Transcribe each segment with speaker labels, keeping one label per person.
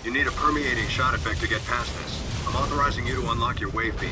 Speaker 1: You need a permeating shot effect to get past this. I'm authorizing you to unlock your wave beam.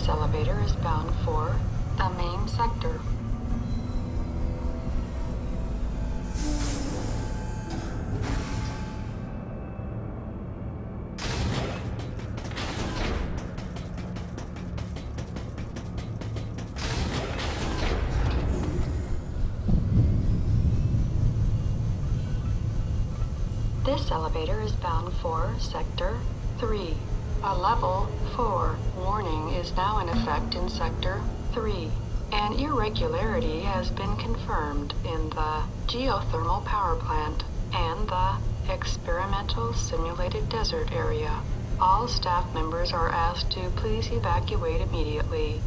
Speaker 2: This elevator is bound for the main sector. This elevator is bound for Sector 3. A Level 4 warning is now in effect in Sector 3. An irregularity has been confirmed in the geothermal power plant and the experimental simulated desert area. All staff members are asked to please evacuate immediately.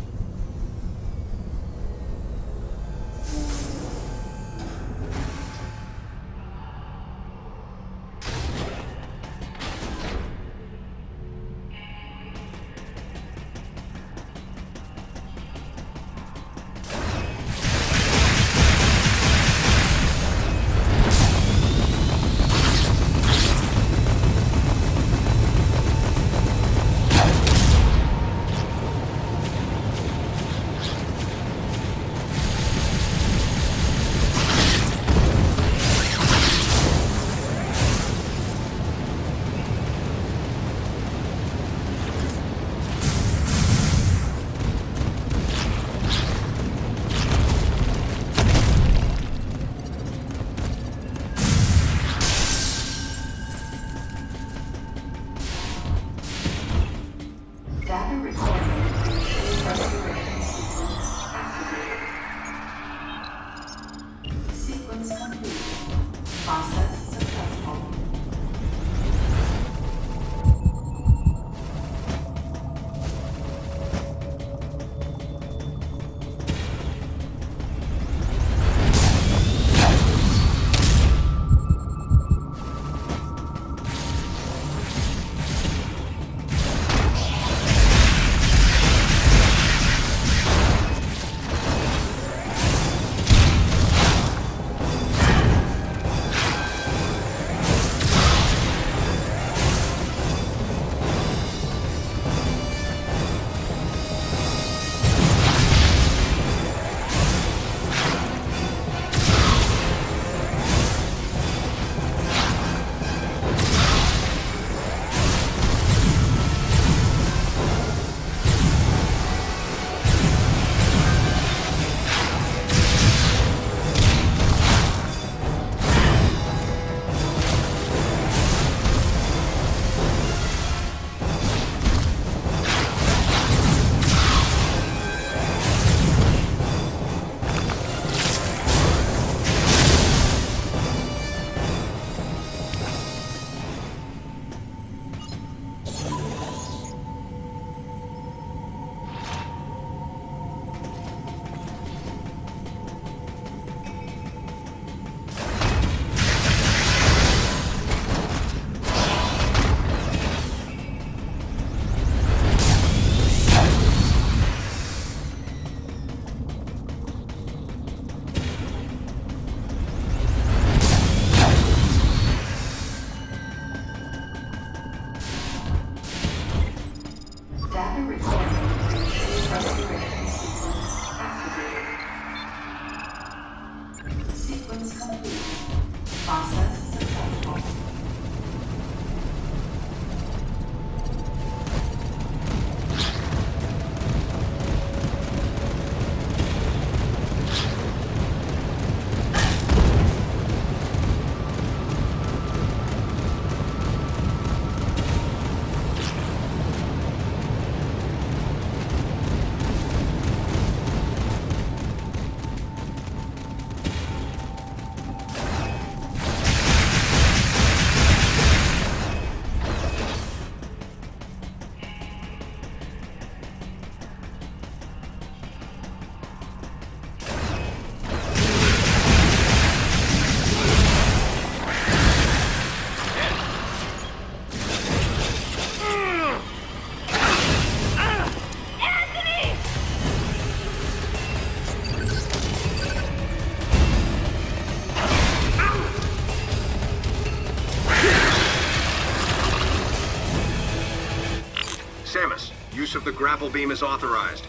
Speaker 1: Use of the grapple beam is authorized.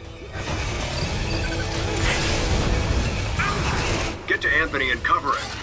Speaker 1: Get to Anthony and cover him.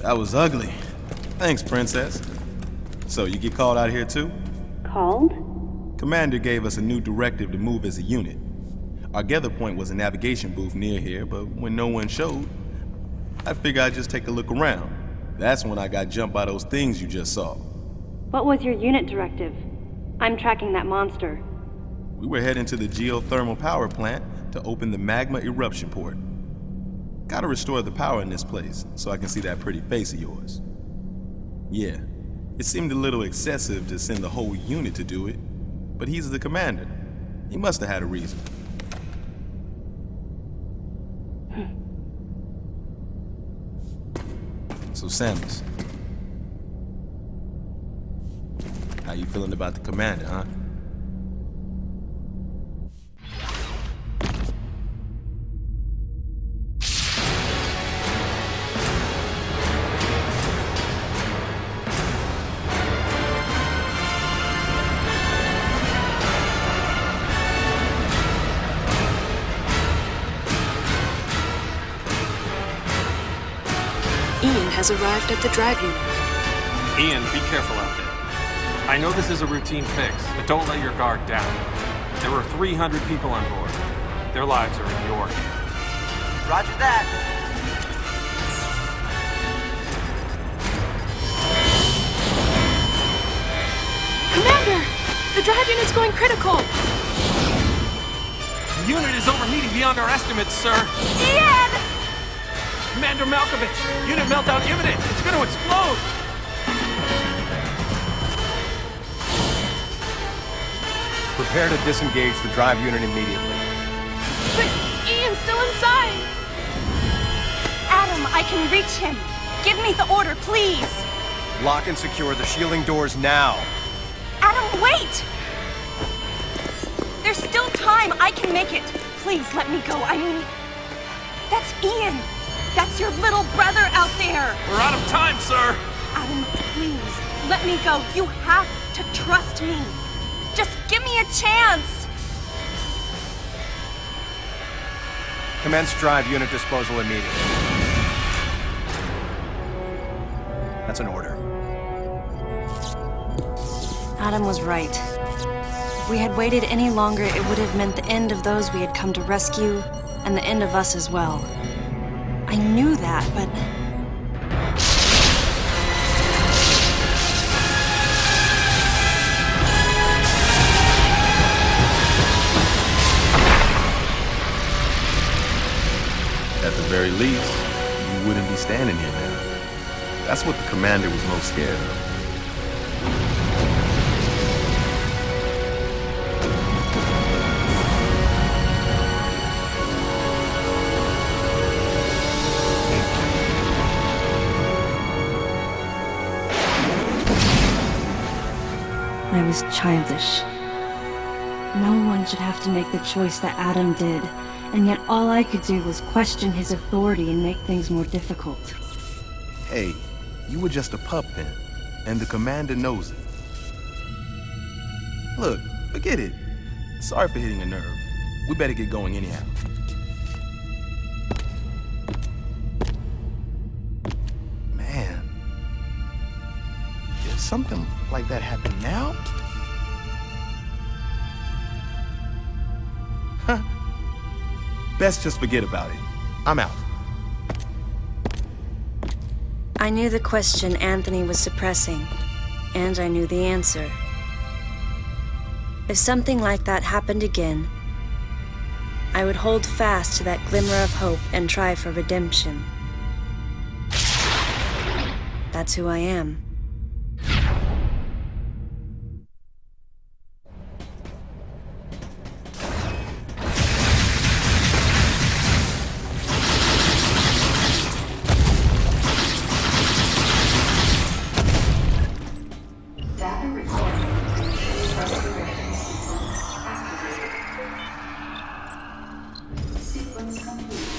Speaker 3: That was ugly. Thanks, Princess. So, you get called out here too?
Speaker 4: Called?
Speaker 3: Commander gave us a new directive to move as a unit. Our gather point was a navigation booth near here, but when no one showed, I figured I'd just take a look around. That's when I got jumped by those things you just saw.
Speaker 4: What was your unit directive? I'm tracking that monster.
Speaker 3: We were heading to the geothermal power plant to open the magma eruption port. Gotta restore the power in this place so I can see that pretty face of yours. Yeah, it seemed a little excessive to send the whole unit to do it, but he's the commander. He must have had a reason. So Samus, how you feeling about the commander, huh?
Speaker 5: Ian has arrived at the drive unit.
Speaker 6: Ian, be careful out there. I know this is a routine fix, but don't let your guard down. There were 300 people on board. Their lives are in your hands.
Speaker 7: Roger that.
Speaker 5: Commander! The drive unit's going critical!
Speaker 6: The unit is overheating beyond our estimates, sir.
Speaker 5: Ian!
Speaker 6: Commander Malkovich, unit meltdown imminent. It's going to explode.
Speaker 8: Prepare to disengage the drive unit immediately.
Speaker 5: But Ian's still inside!
Speaker 4: Adam, I can reach him. Give me the order, please.
Speaker 8: Lock and secure the shielding doors now.
Speaker 4: Adam, wait! There's still time. I can make it. Please let me go. I mean, that's Ian. That's your little brother out there.
Speaker 6: We're out of time, sir.
Speaker 4: Adam, please, let me go. You have to trust me. Just give me a chance.
Speaker 8: Commence drive unit disposal immediately. That's an order.
Speaker 9: Adam was right. If we had waited any longer, it would have meant the end of those we had come to rescue, and the end of us as well. I knew that, but...
Speaker 3: At the very least, you wouldn't be standing here now. That's what the commander was most scared of.
Speaker 9: I was childish. No one should have to make the choice that Adam did, and yet all I could do was question his authority and make things more difficult.
Speaker 3: Hey, you were just a pup then, and the commander knows it. Look, forget it. Sorry for hitting a nerve. We better get going anyhow. Man, did something like that happen now? best just forget about it. I'm out.
Speaker 9: I knew the question Anthony was suppressing, and I knew the answer. If something like that happened again, I would hold fast to that glimmer of hope and try for redemption. That's who I am.
Speaker 2: Data recording. Restoration activated. Sequence complete.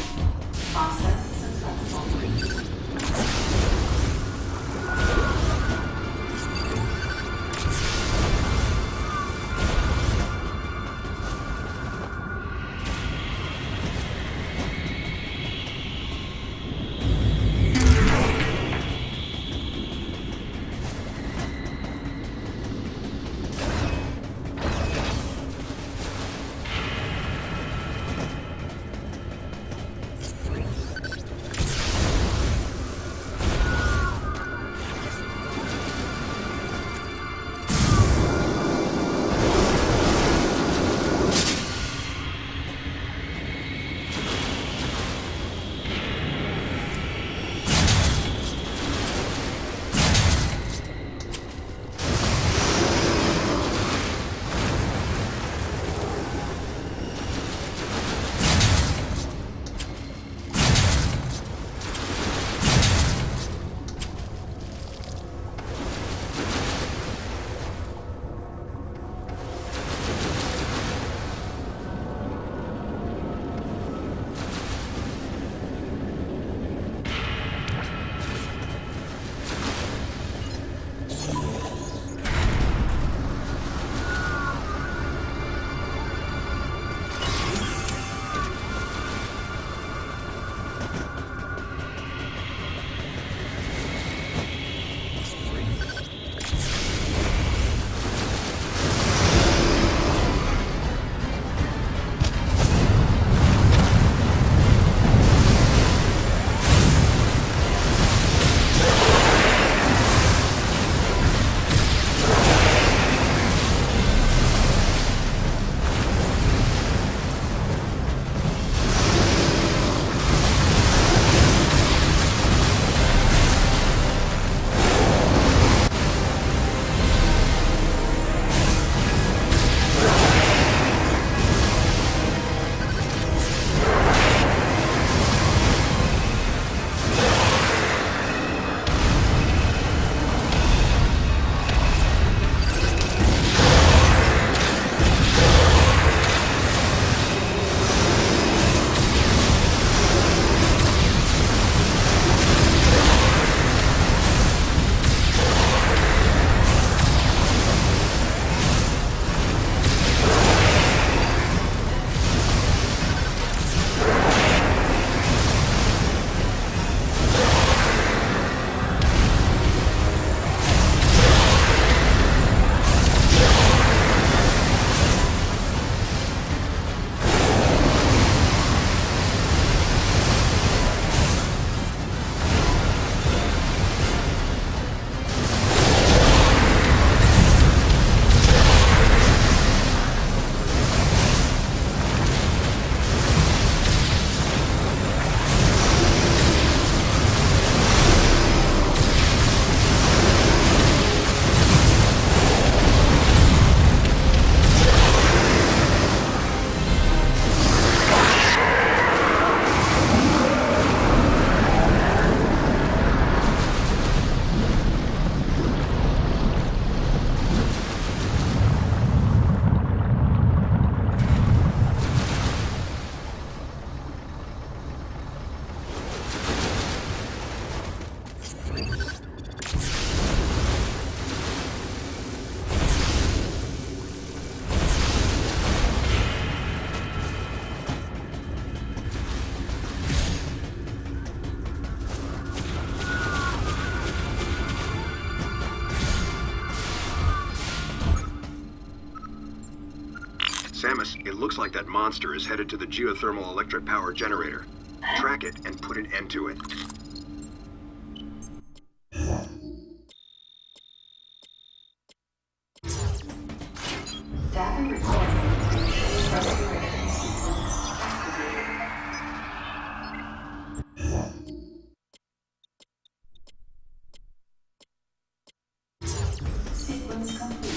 Speaker 2: Process successful.
Speaker 1: Looks like that monster is headed to the geothermal electric power generator. Track it and put an end to it.
Speaker 2: Data recording. Restoration sequence activated. Sequence complete.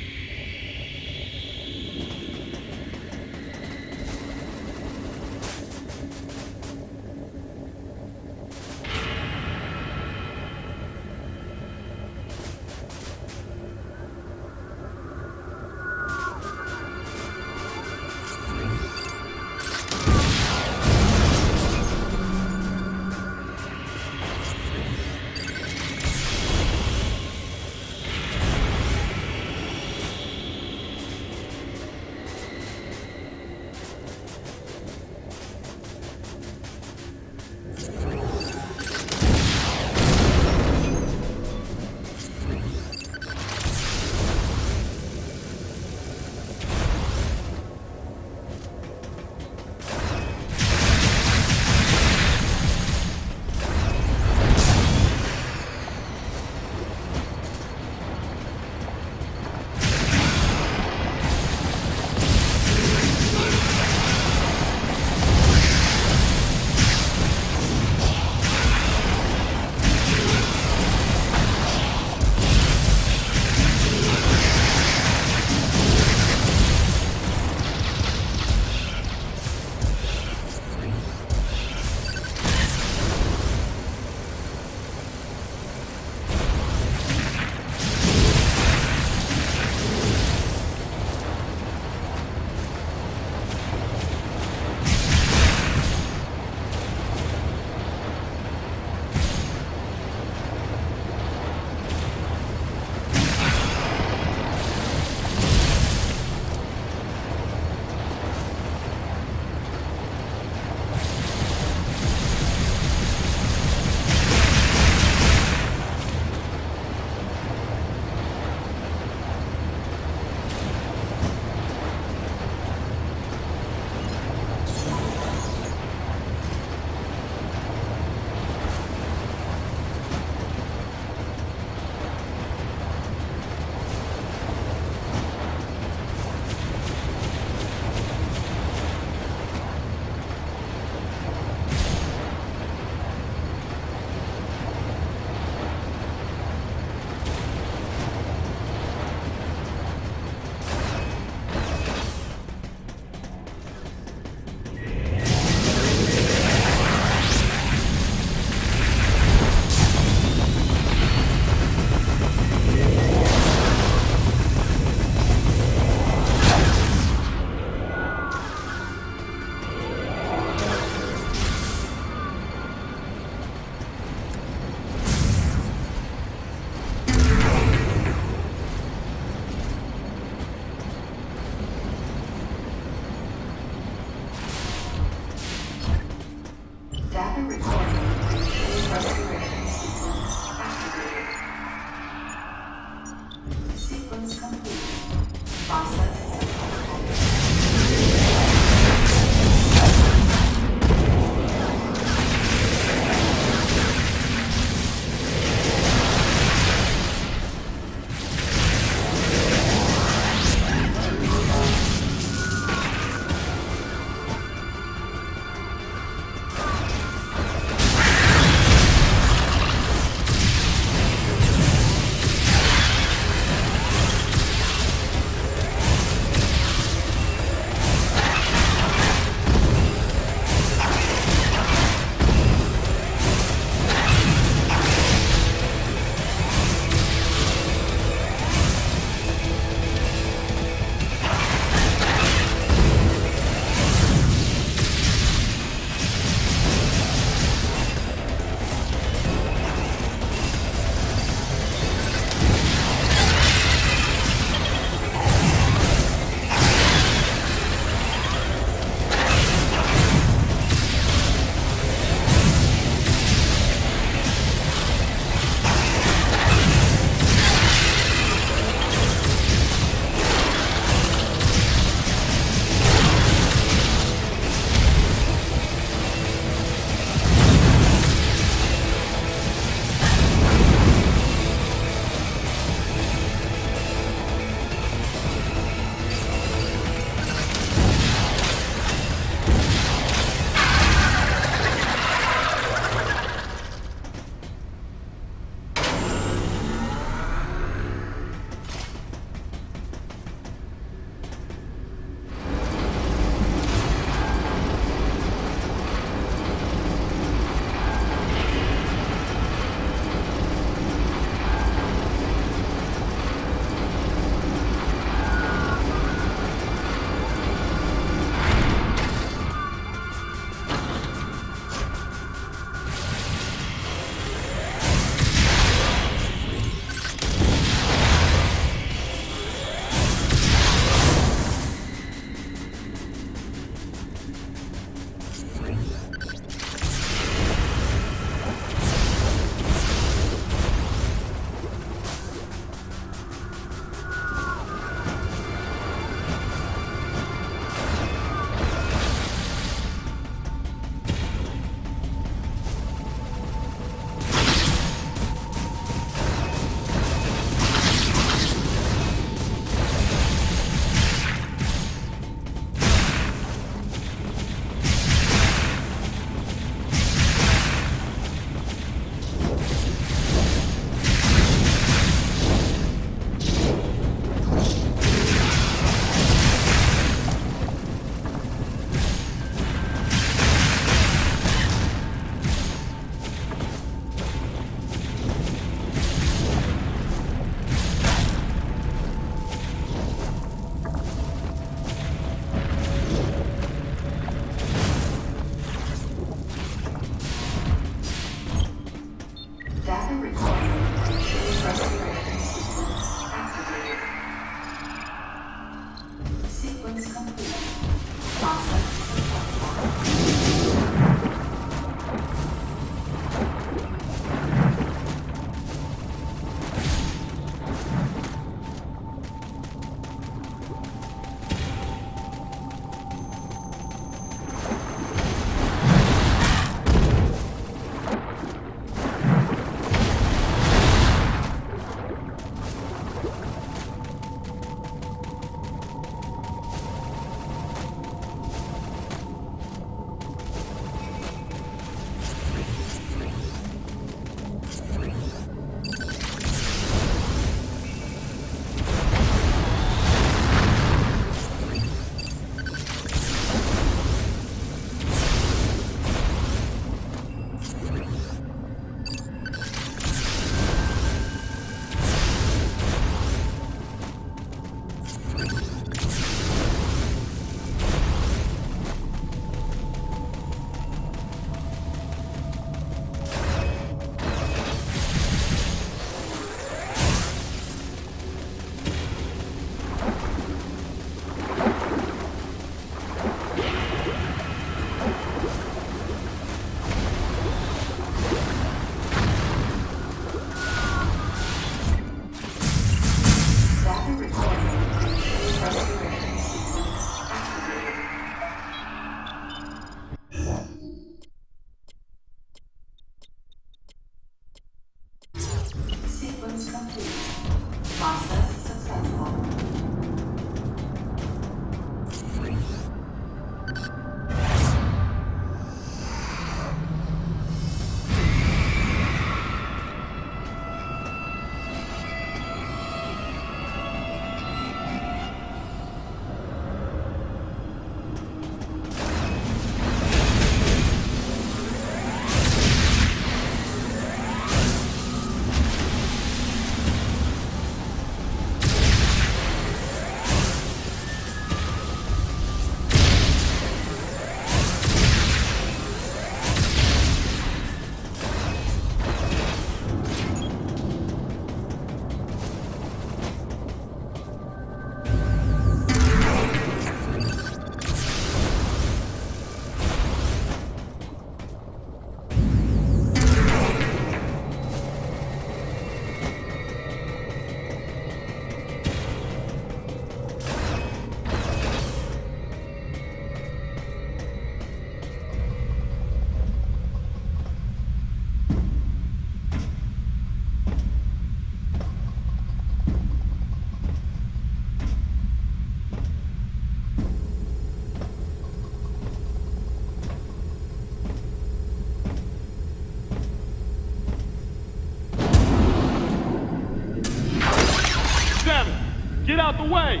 Speaker 7: out the way!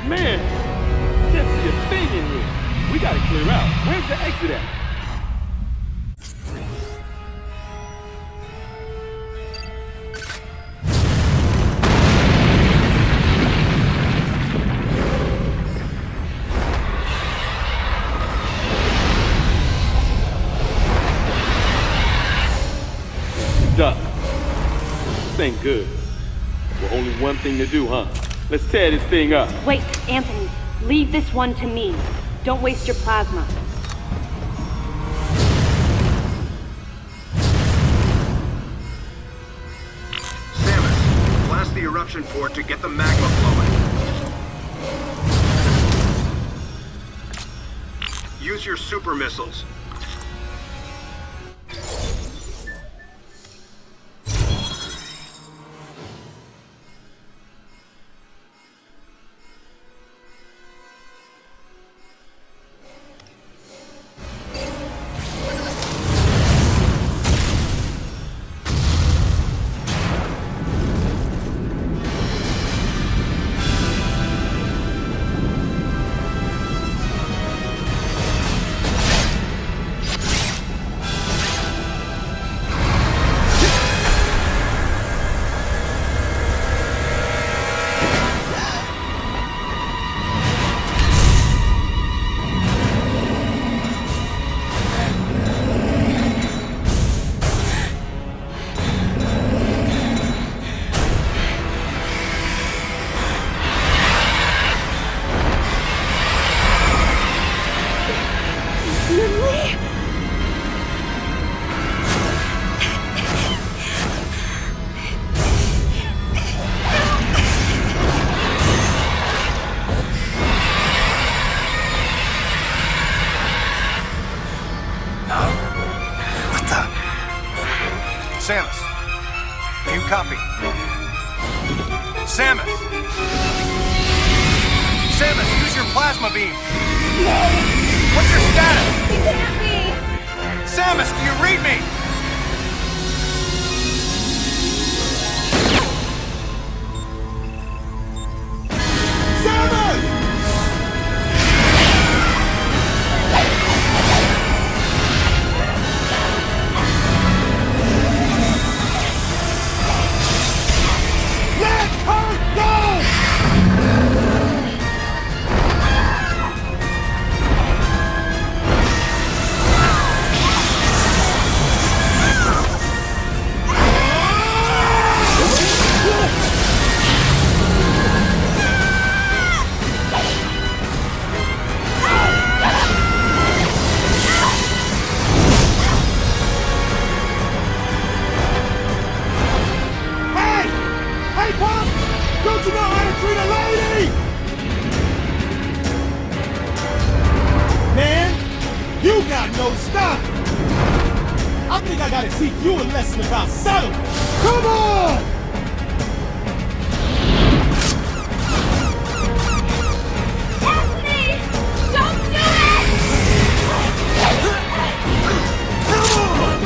Speaker 7: Man, can't see a thing in here. We gotta clear out. Where's the exit at? Duck. This ain't good. Well, only one thing to do, huh? Let's tear this thing up.
Speaker 4: Wait, Anthony. Leave this one to me. Don't waste your plasma.
Speaker 1: Samus, blast the eruption port to get the magma flowing. Use your super missiles.
Speaker 8: Samus, do you copy? Samus! Samus, use your plasma beam! What's your status?
Speaker 4: You can't be!
Speaker 8: Samus, do you read me?
Speaker 10: No, stop! I think I gotta teach you a lesson about settlement. Come on!
Speaker 4: Anthony! Don't do it!
Speaker 10: Come on!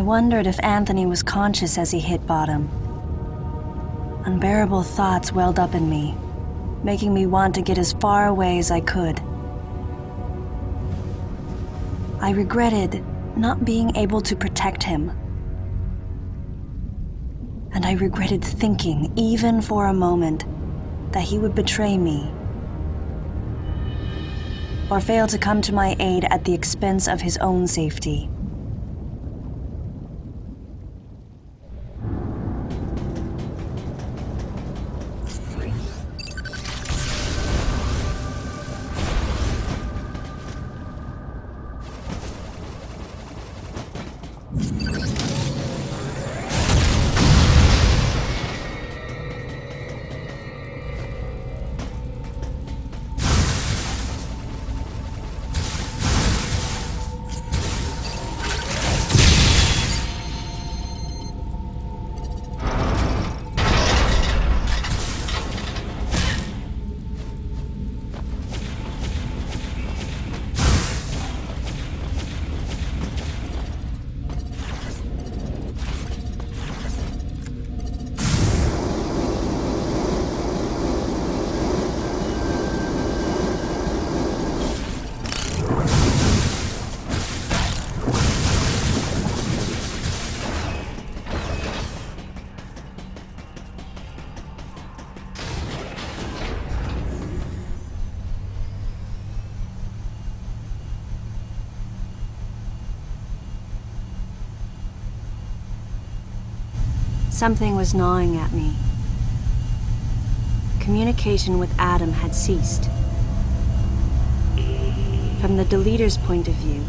Speaker 9: I wondered if Anthony was conscious as he hit bottom. Unbearable thoughts welled up in me, making me want to get as far away as I could. I regretted not being able to protect him. And I regretted thinking, even for a moment, that he would betray me or fail to come to my aid at the expense of his own safety. Something was gnawing at me. Communication with Adam had ceased. From the Deleter's point of view,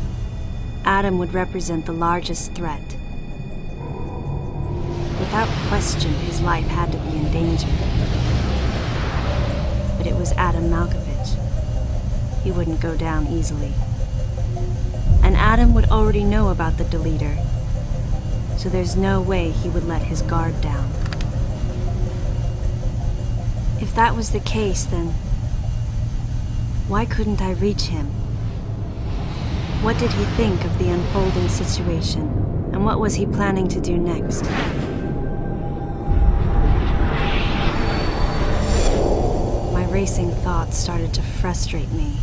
Speaker 9: Adam would represent the largest threat. Without question, his life had to be in danger. But it was Adam Malkovich. He wouldn't go down easily. And Adam would already know about the Deleter, so there's no way he would let his guard down. If that was the case, then why couldn't I reach him? What did he think of the unfolding situation, and what was he planning to do next? My racing thoughts started to frustrate me.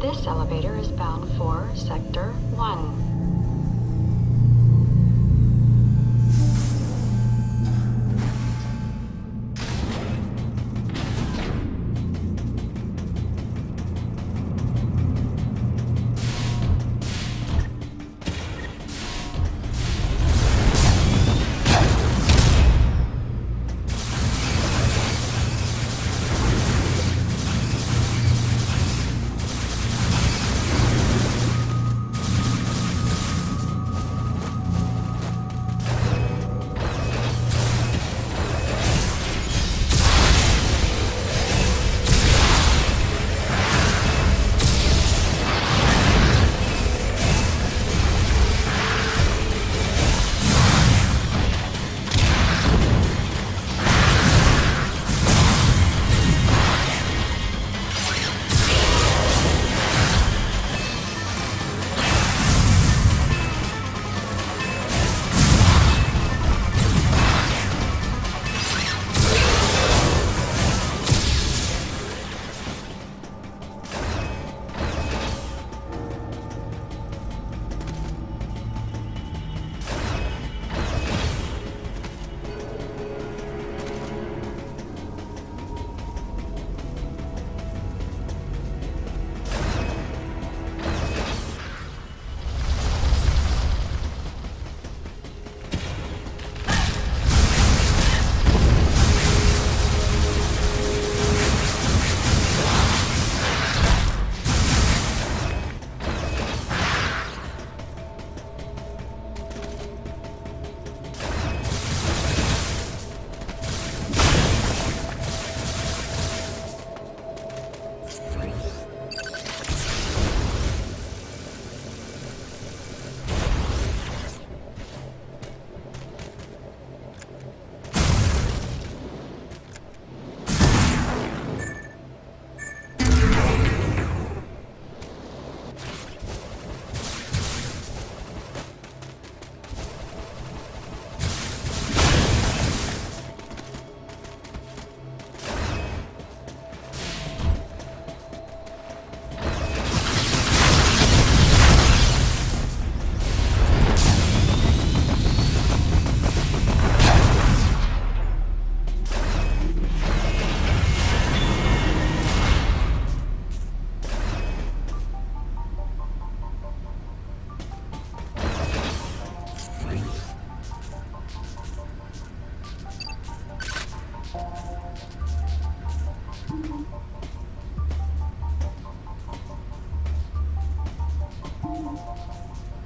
Speaker 2: This elevator is bound for Sector 1.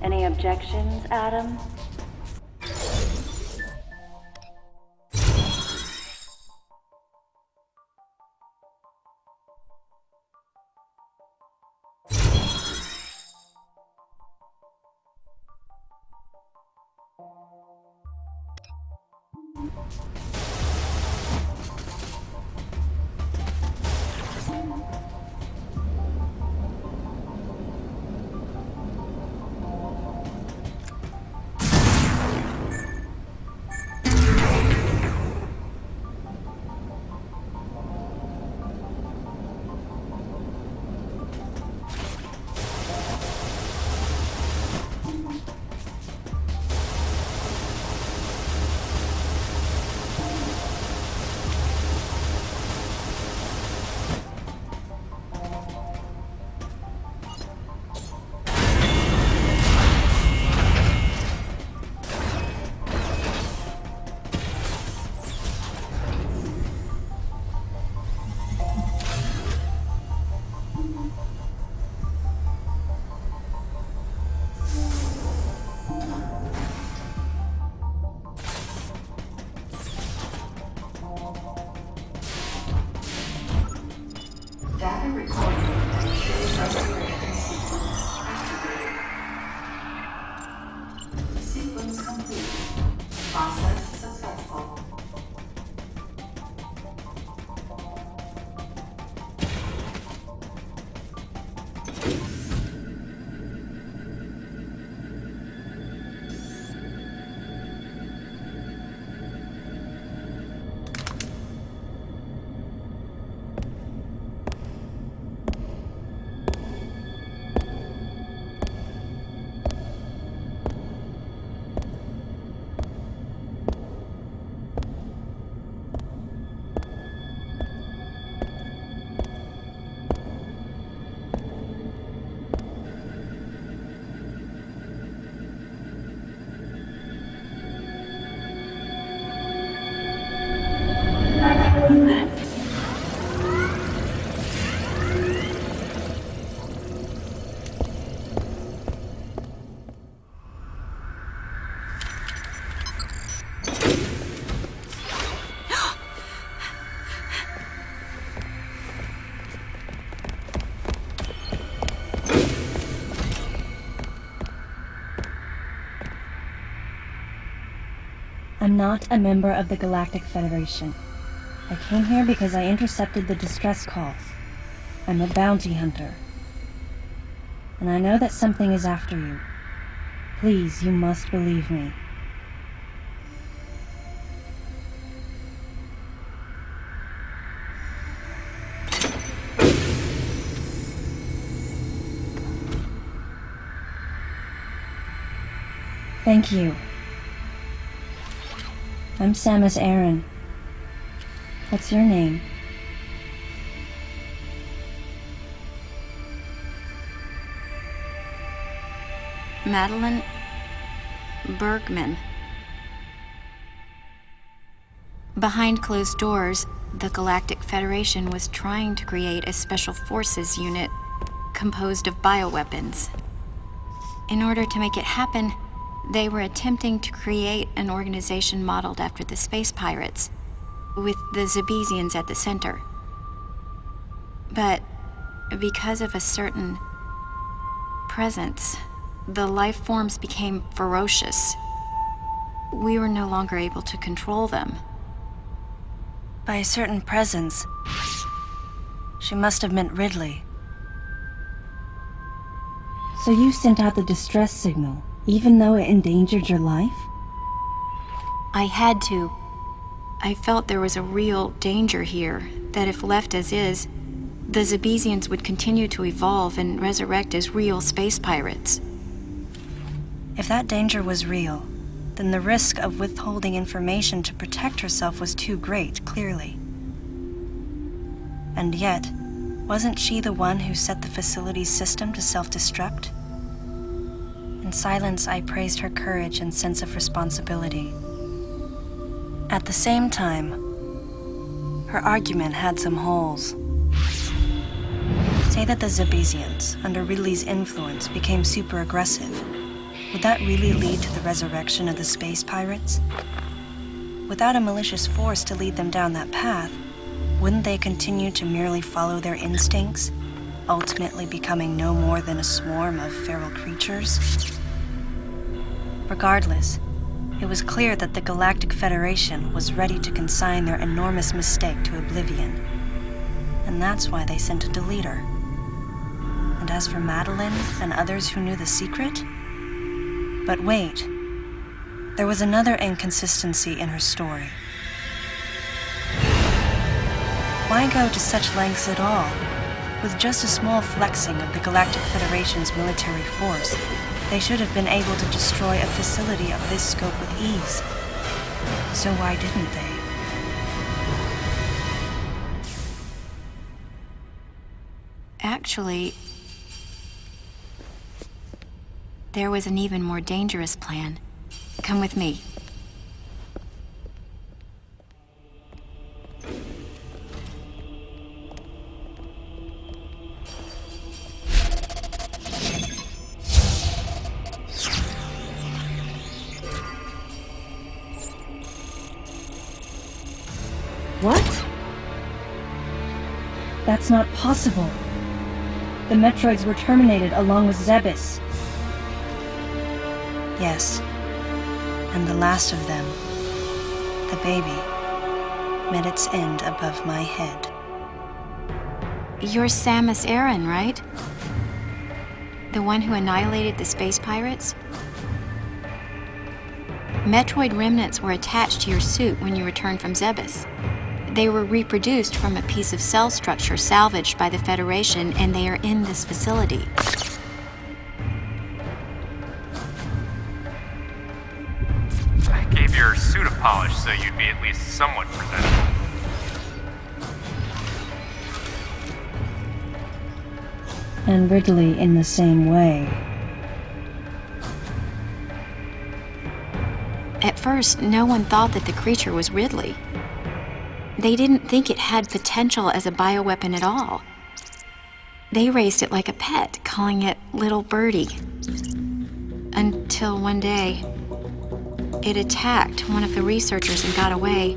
Speaker 9: Any objections, Adam?
Speaker 2: Data recorded and shows restoration sequence activated. Sequence complete. Process successful.
Speaker 9: I'm not a member of the Galactic Federation. I came here because I intercepted the distress calls. I'm a bounty hunter. And I know that something is after you. Please, you must believe me. Thank you. I'm Samus Aran. What's your name?
Speaker 11: Madeline Bergman. Behind closed doors, the Galactic Federation was trying to create a special forces unit composed of bioweapons. In order to make it happen, they were attempting to create an organization modeled after the space pirates, with the Zebesians at the center. But because of a certain presence, the life forms became ferocious. We were no longer able to control them.
Speaker 9: By a certain presence, she must have meant Ridley. So you sent out the distress signal, even though it endangered your life?
Speaker 11: I had to. I felt there was a real danger here, that if left as is, the Zebesians would continue to evolve and resurrect as real space pirates.
Speaker 9: If that danger was real, then the risk of withholding information to protect herself was too great, clearly. And yet, wasn't she the one who set the facility's system to self-destruct? In silence, I praised her courage and sense of responsibility. At the same time, her argument had some holes. Say that the Zebesians, under Ridley's influence, became super aggressive. would that really lead to the resurrection of the space pirates? Without a malicious force to lead them down that path, wouldn't they continue to merely follow their instincts, ultimately becoming no more than a swarm of feral creatures? Regardless, it was clear that the Galactic Federation was ready to consign their enormous mistake to oblivion. And that's why they sent a deleter. And as for Madeline and others who knew the secret? But wait, there was another inconsistency in her story. Why go to such lengths at all? With just a small flexing of the Galactic Federation's military force, they should have been able to destroy a facility of this scope with ease. So why didn't they?
Speaker 11: Actually, there was an even more dangerous plan. Come with me.
Speaker 9: What? That's not possible. The Metroids were terminated along with Zebes. Yes. And the last of them, the baby, met its end above my head.
Speaker 11: You're Samus Aran, right? The one who annihilated the space pirates? Metroid remnants were attached to your suit when you returned from Zebes. They were reproduced from a piece of cell structure salvaged by the Federation, and they are in this facility.
Speaker 12: I gave your suit a polish so you'd be at least somewhat presentable.
Speaker 9: And Ridley in the same way.
Speaker 11: At first, no one thought that the creature was Ridley. They didn't think it had potential as a bioweapon at all. They raised it like a pet, calling it Little Birdie. Until one day, it attacked one of the researchers and got away.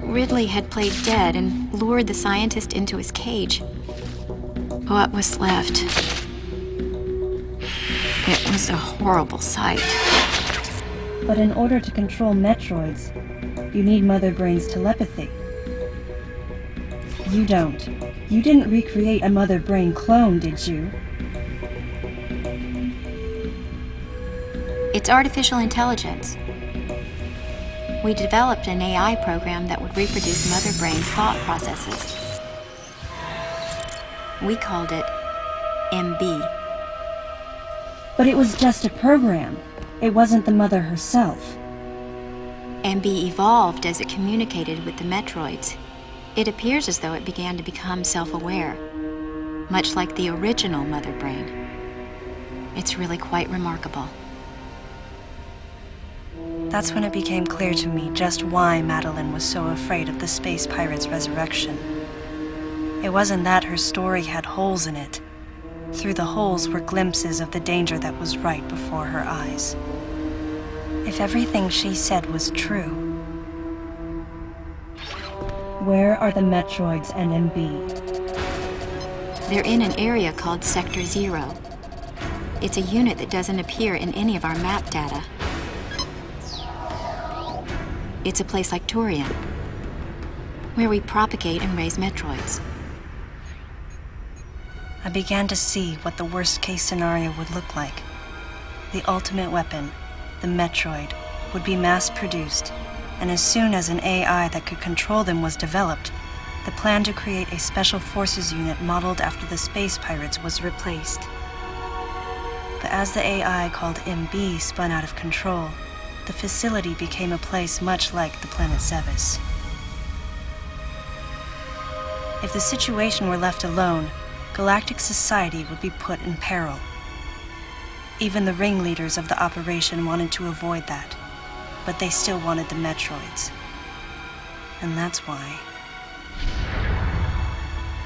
Speaker 11: Ridley had played dead and lured the scientist into his cage. What was left? It was a horrible sight.
Speaker 9: But in order to control Metroids, you need Mother Brain's telepathy. You don't. You didn't recreate a Mother Brain clone, did you?
Speaker 11: It's artificial intelligence. We developed an AI program that would reproduce Mother Brain's thought processes. We called it MB.
Speaker 9: But it was just a program. It wasn't the mother herself.
Speaker 11: MB evolved as it communicated with the Metroids. It appears as though it began to become self-aware, much like the original Mother Brain. It's really quite remarkable.
Speaker 9: That's when it became clear to me just why Madeline was so afraid of the space pirates' resurrection. It wasn't that her story had holes in it. Through the holes were glimpses of the danger that was right before her eyes. If everything she said was true, where are the Metroids and MB?
Speaker 11: They're in an area called Sector 0. It's a unit that doesn't appear in any of our map data. It's a place like Turian, where we propagate and raise Metroids.
Speaker 9: I began to see what the worst-case scenario would look like. The ultimate weapon, the Metroid, would be mass-produced, and as soon as an AI that could control them was developed, the plan to create a special forces unit modeled after the space pirates was replaced. But as the AI called MB spun out of control, the facility became a place much like the planet Zebes. If the situation were left alone, galactic society would be put in peril. Even the ringleaders of the operation wanted to avoid that, but they still wanted the Metroids. And that's why.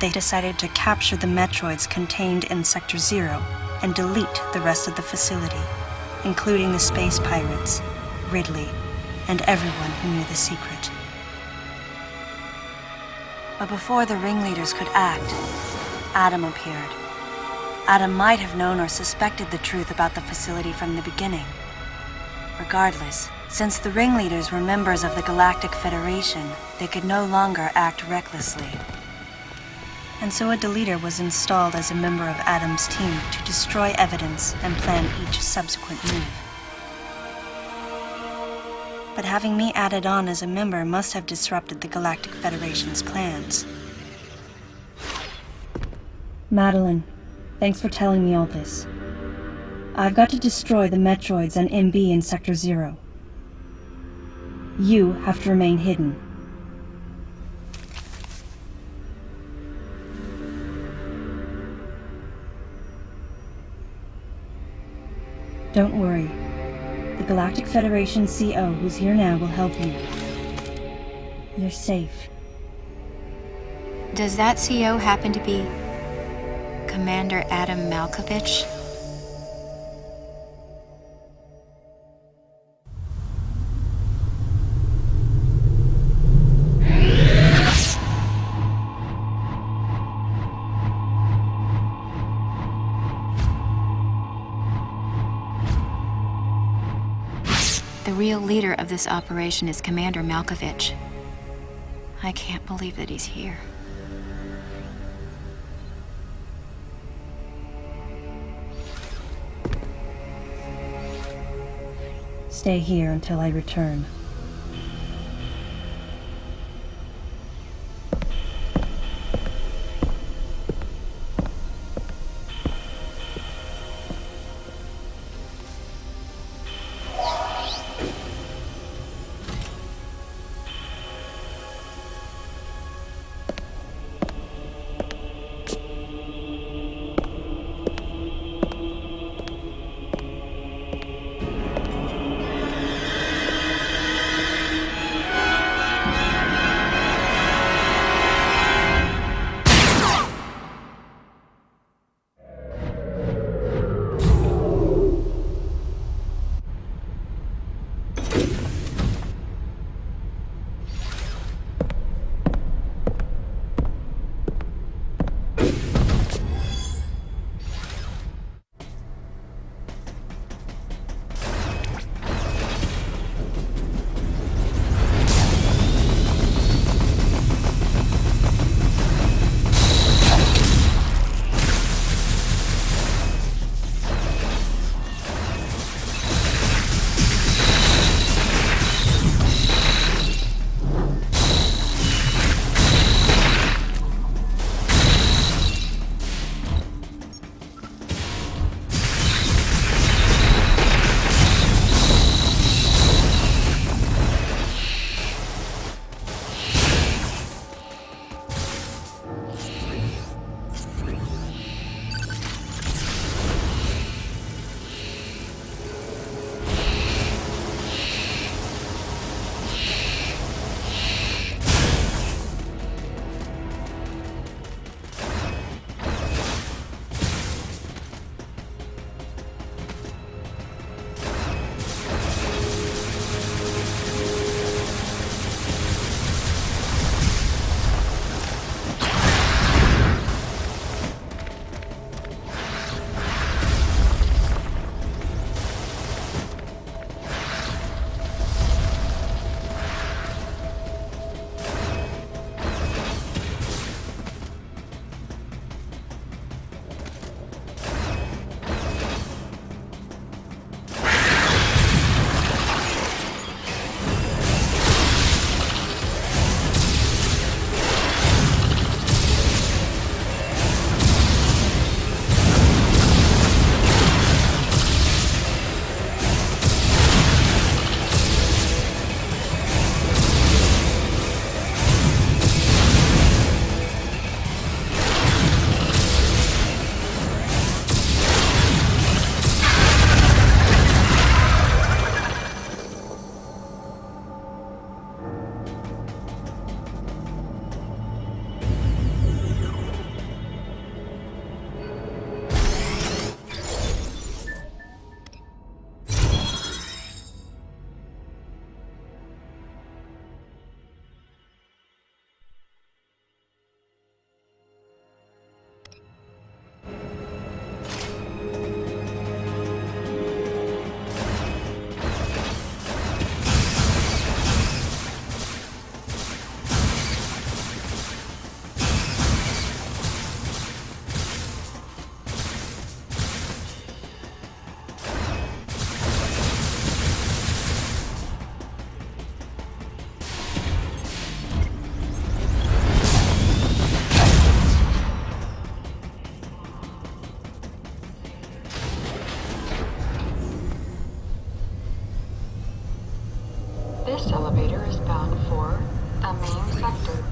Speaker 9: they decided to capture the Metroids contained in Sector 0 and delete the rest of the facility, including the space pirates, Ridley, and everyone who knew the secret. But before the ringleaders could act, Adam appeared. Adam might have known or suspected the truth about the facility from the beginning. Regardless, since the ringleaders were members of the Galactic Federation, they could no longer act recklessly. And so a deleter was installed as a member of Adam's team to destroy evidence and plan each subsequent move. But having me added on as a member must have disrupted the Galactic Federation's plans. Madeline, thanks for telling me all this. I've got to destroy the Metroids and MB in Sector 0. You have to remain hidden. Don't worry. The Galactic Federation CO who's here now will help you. You're safe.
Speaker 11: Does that CO happen to be Commander Adam Malkovich? The real leader of this operation is Commander Malkovich. I can't believe that he's here.
Speaker 9: Stay here until I return.
Speaker 2: This elevator is bound for the main sector.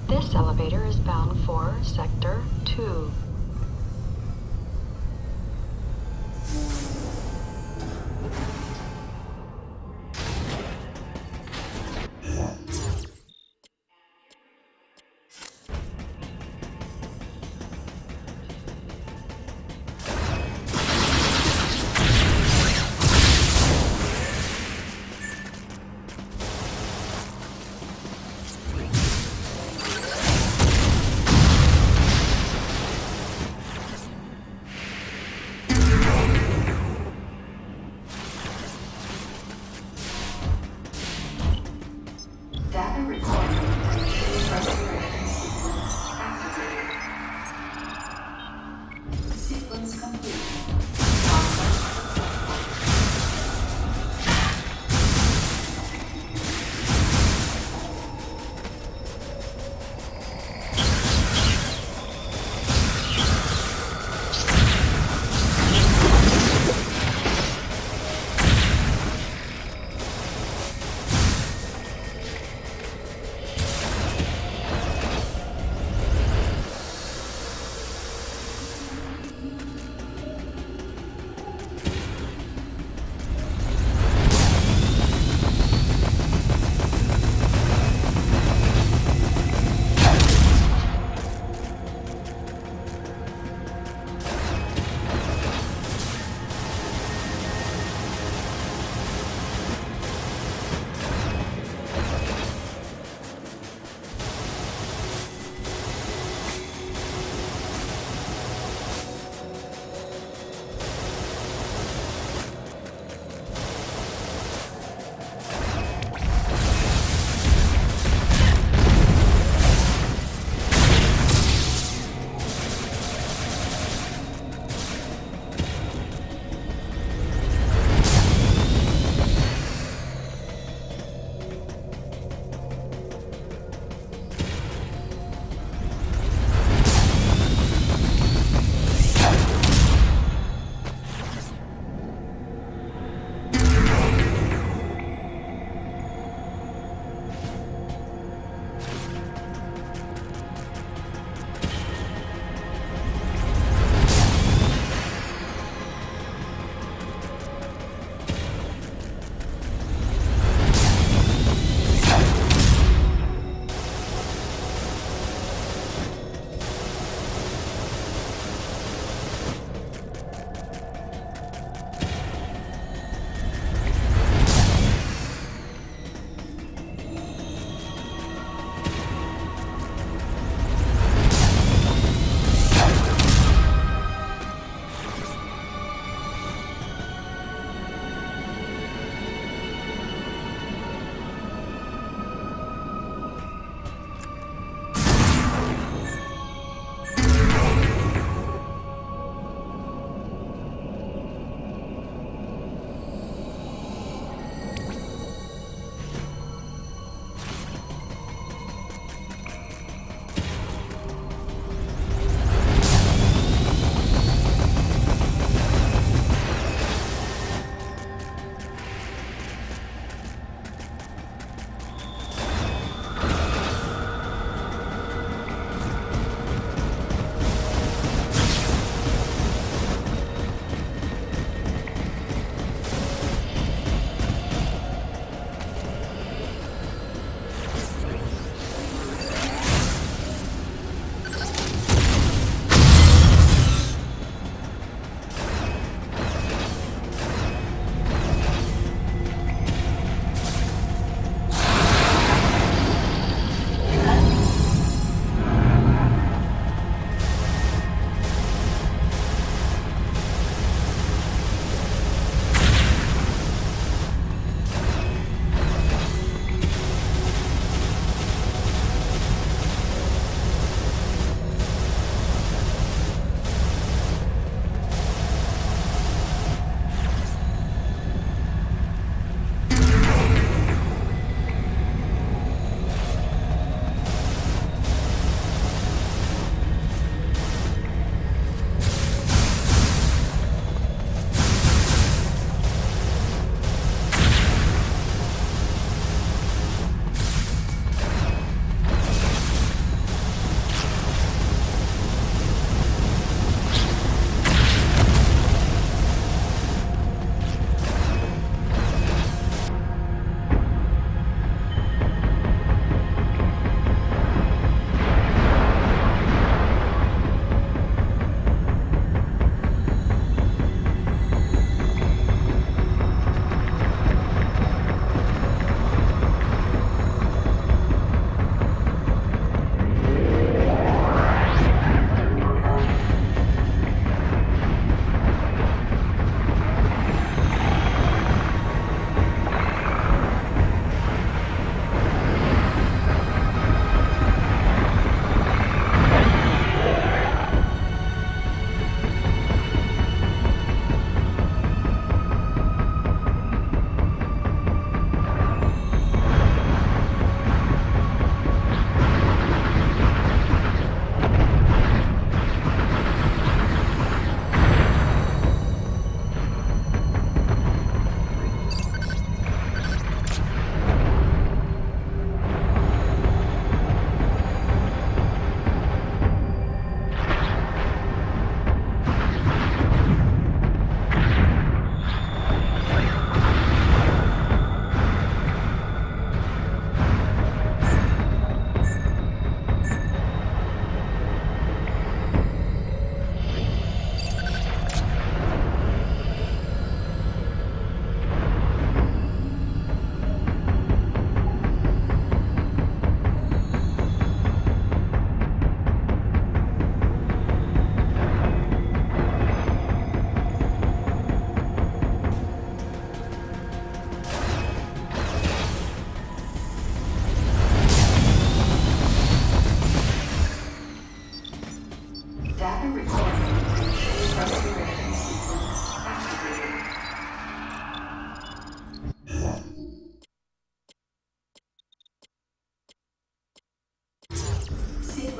Speaker 2: This elevator is bound for Sector 2.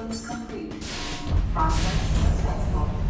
Speaker 13: Sequence complete. Process successful.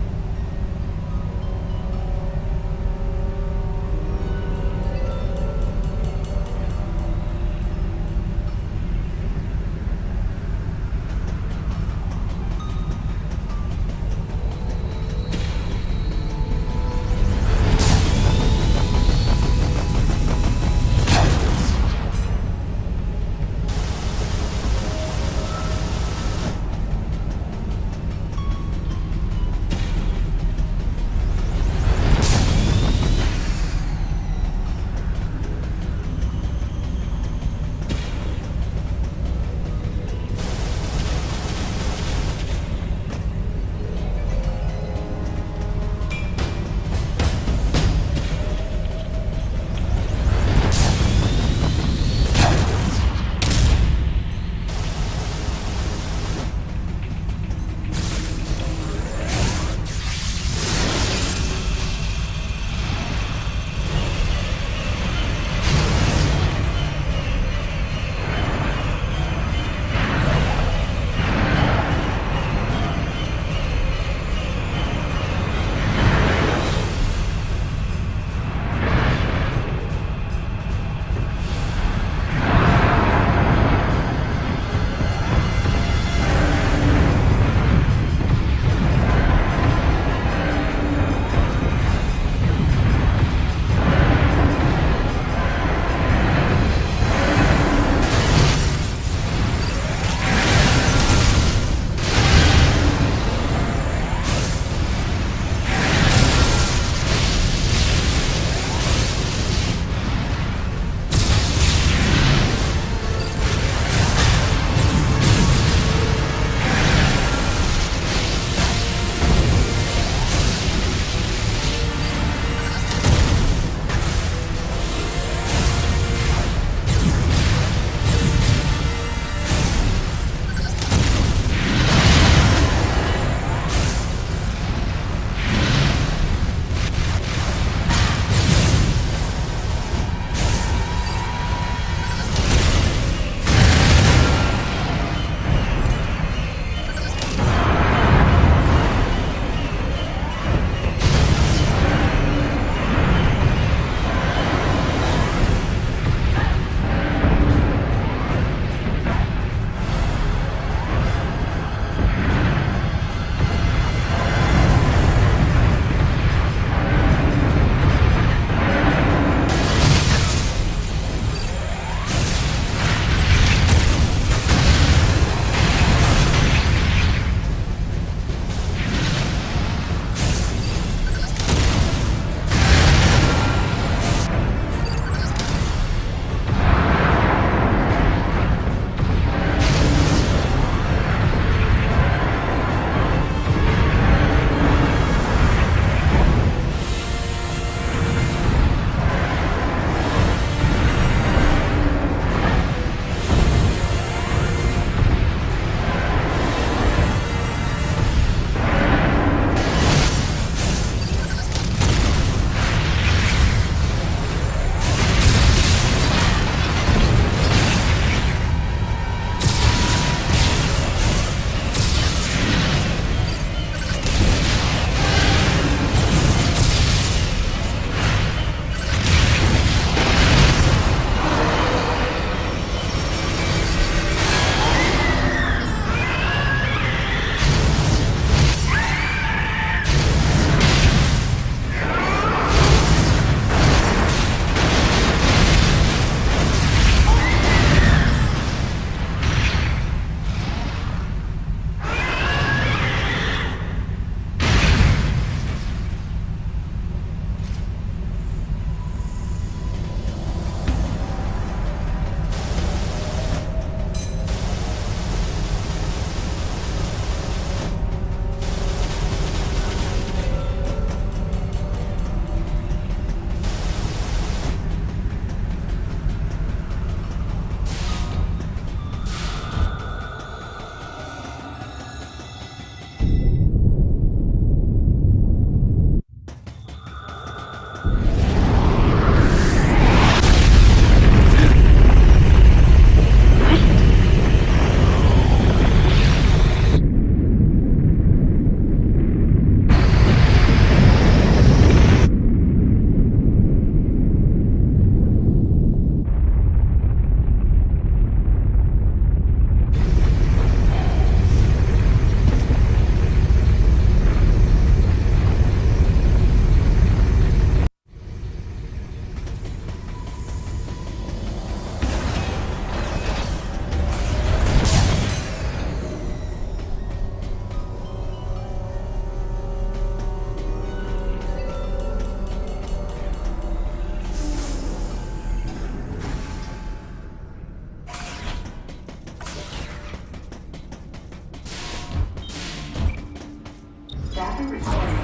Speaker 13: Data recording.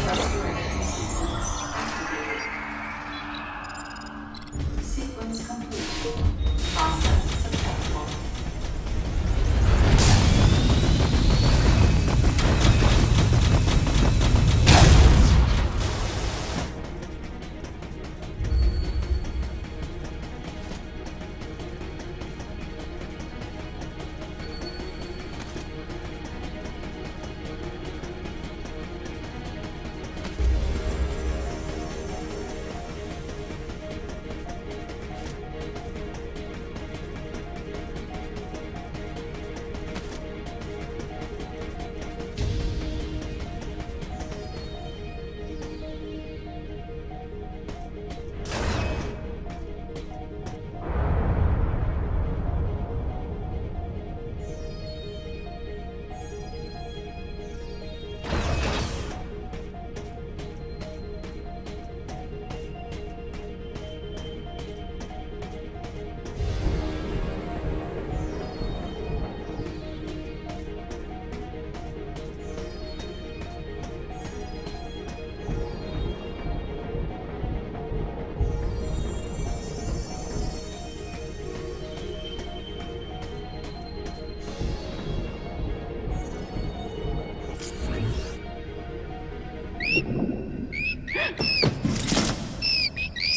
Speaker 13: Restoration systems activated. Sequence complete. Process successful.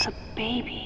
Speaker 4: A baby.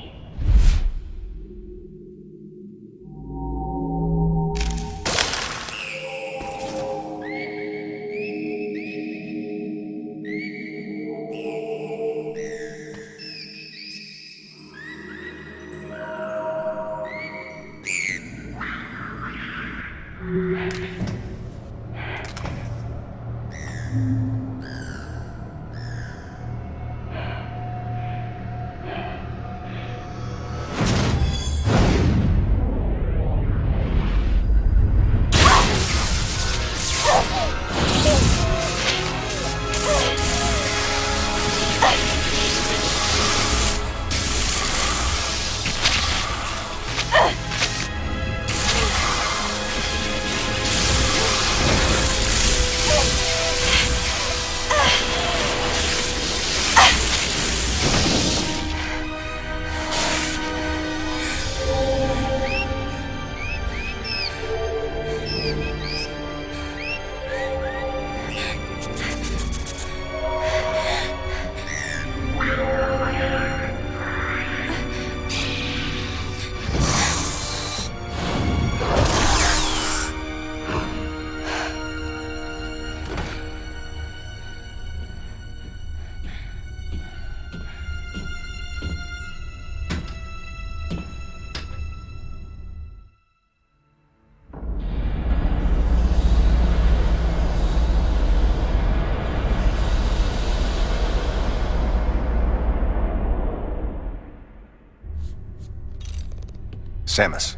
Speaker 1: Samus,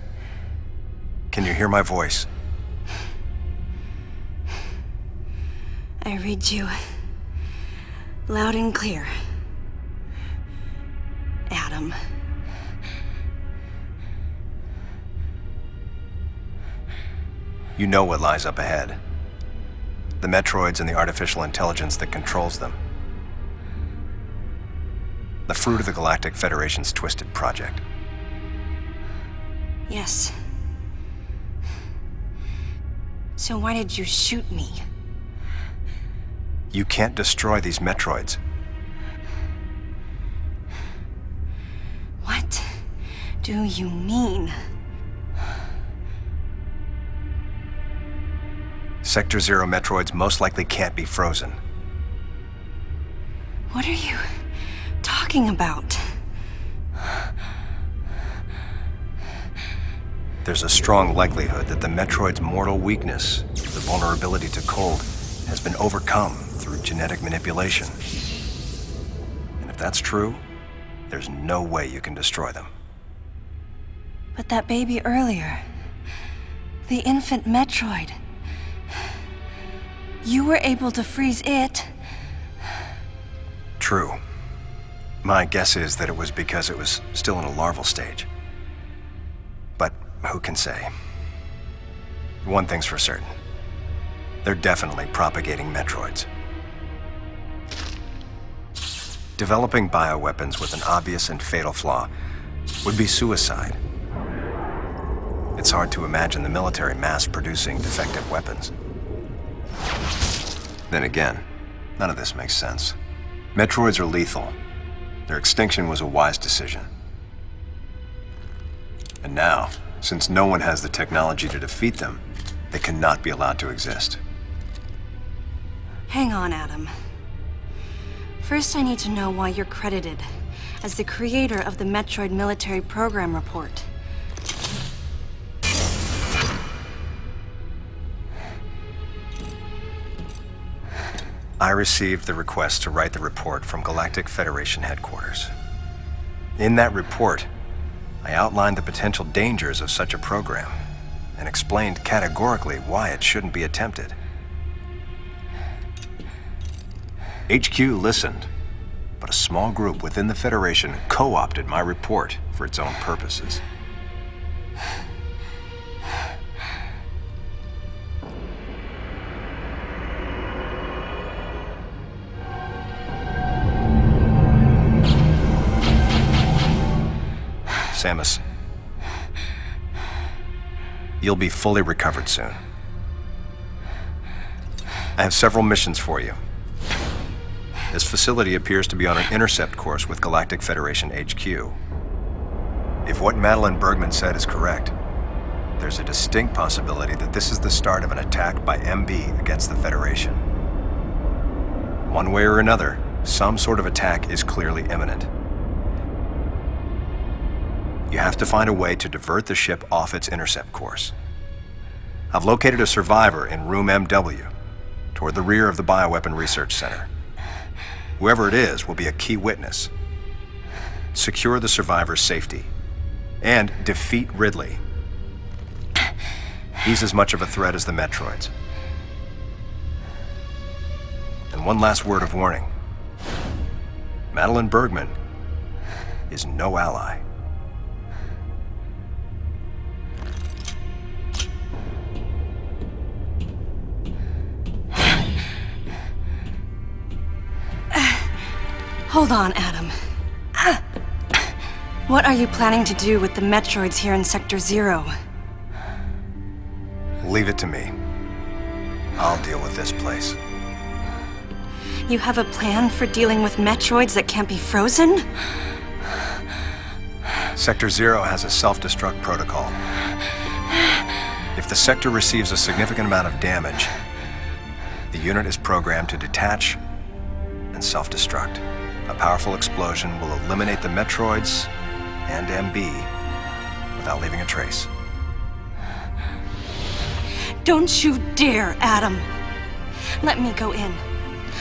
Speaker 1: can you hear my voice?
Speaker 9: I read you loud and clear, Adam.
Speaker 1: You know what lies up ahead. The Metroids and the artificial intelligence that controls them. The fruit of the Galactic Federation's twisted project.
Speaker 9: Yes. So why did you shoot me?
Speaker 1: You can't destroy these Metroids.
Speaker 9: What do you mean?
Speaker 1: Sector Zero Metroids most likely can't be frozen.
Speaker 9: What are you talking about?
Speaker 1: There's a strong likelihood that the Metroid's mortal weakness, the vulnerability to cold, has been overcome through genetic manipulation. And if that's true, there's no way you can destroy them.
Speaker 9: But that baby earlier, the infant Metroid, you were able to freeze it.
Speaker 1: True. My guess is that it was because it was still in a larval stage. But who can say? One thing's for certain. They're definitely propagating Metroids. Developing bioweapons with an obvious and fatal flaw would be suicide. It's hard to imagine the military mass-producing defective weapons. Then again, none of this makes sense. Metroids are lethal. Their extinction was a wise decision. And now, since no one has the technology to defeat them, they cannot be allowed to exist.
Speaker 9: Hang on, Adam. First, I need to know why you're credited as the creator of the Metroid Military Program Report.
Speaker 1: I received the request to write the report from Galactic Federation headquarters. In that report, I outlined the potential dangers of such a program and explained categorically why it shouldn't be attempted. HQ listened, but a small group within the Federation co-opted my report for its own purposes. Samus, you'll be fully recovered soon. I have several missions for you. This facility appears to be on an intercept course with Galactic Federation HQ. If what Madeline Bergman said is correct, there's a distinct possibility that this is the start of an attack by MB against the Federation. One way or another, some sort of attack is clearly imminent. You have to find a way to divert the ship off its intercept course. I've located a survivor in room MW, toward the rear of the Bioweapon Research Center. Whoever it is will be a key witness. Secure the survivor's safety, and defeat Ridley. He's as much of a threat as the Metroids. And one last word of warning. Madeline Bergman is no ally.
Speaker 9: Hold on, Adam. What are you planning to do with the Metroids here in Sector 0?
Speaker 1: Leave it to me. I'll deal with this place.
Speaker 9: You have a plan for dealing with Metroids that can't be frozen?
Speaker 1: Sector 0 has a self-destruct protocol. If the sector receives a significant amount of damage, the unit is programmed to detach and self-destruct. A powerful explosion will eliminate the Metroids and MB without leaving a trace.
Speaker 9: Don't you dare, Adam. Let me go in.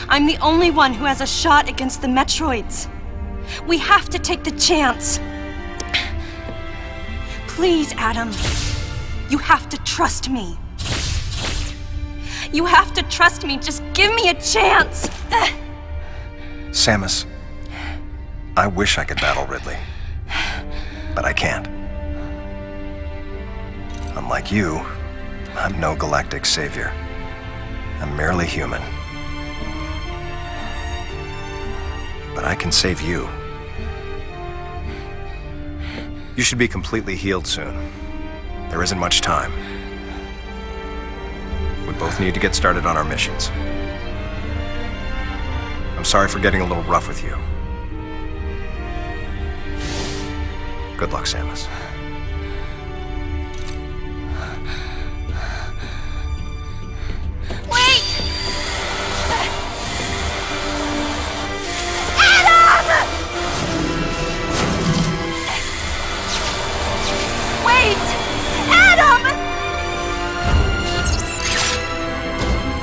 Speaker 9: I'm the only one who has a shot against the Metroids. We have to take the chance. Please, Adam. You have to trust me. You have to trust me. Just give me a chance.
Speaker 1: Samus, I wish I could battle Ridley, but I can't. Unlike you, I'm no galactic savior. I'm merely human. But I can save you. You should be completely healed soon. There isn't much time. We both need to get started on our missions. I'm sorry for getting a little rough with you. Good luck, Samus.
Speaker 4: Wait! Adam! Wait! Adam!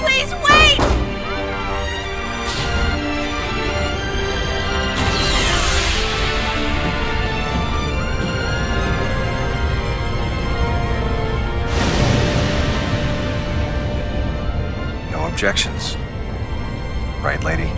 Speaker 4: Please wait!
Speaker 1: No objections. Right, lady?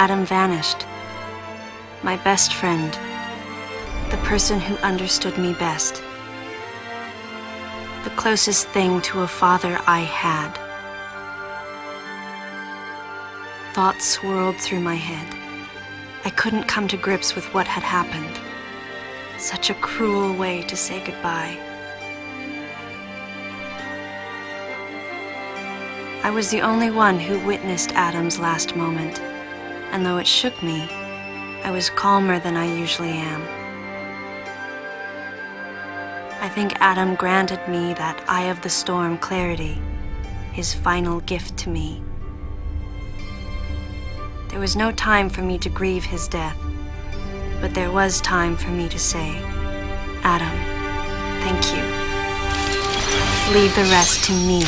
Speaker 9: Adam vanished. My best friend. The person who understood me best. The closest thing to a father I had. Thoughts swirled through my head. I couldn't come to grips with what had happened. Such a cruel way to say goodbye. I was the only one who witnessed Adam's last moment, and though it shook me, I was calmer than I usually am. I think Adam granted me that eye of the storm clarity, his final gift to me. There was no time for me to grieve his death, but there was time for me to say, Adam, thank you. Leave the rest to me.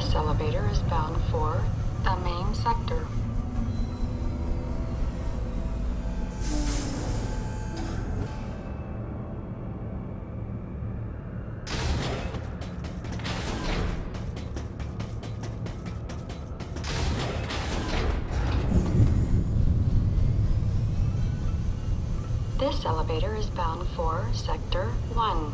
Speaker 2: This elevator is bound for the main sector. This elevator is bound for Sector 1.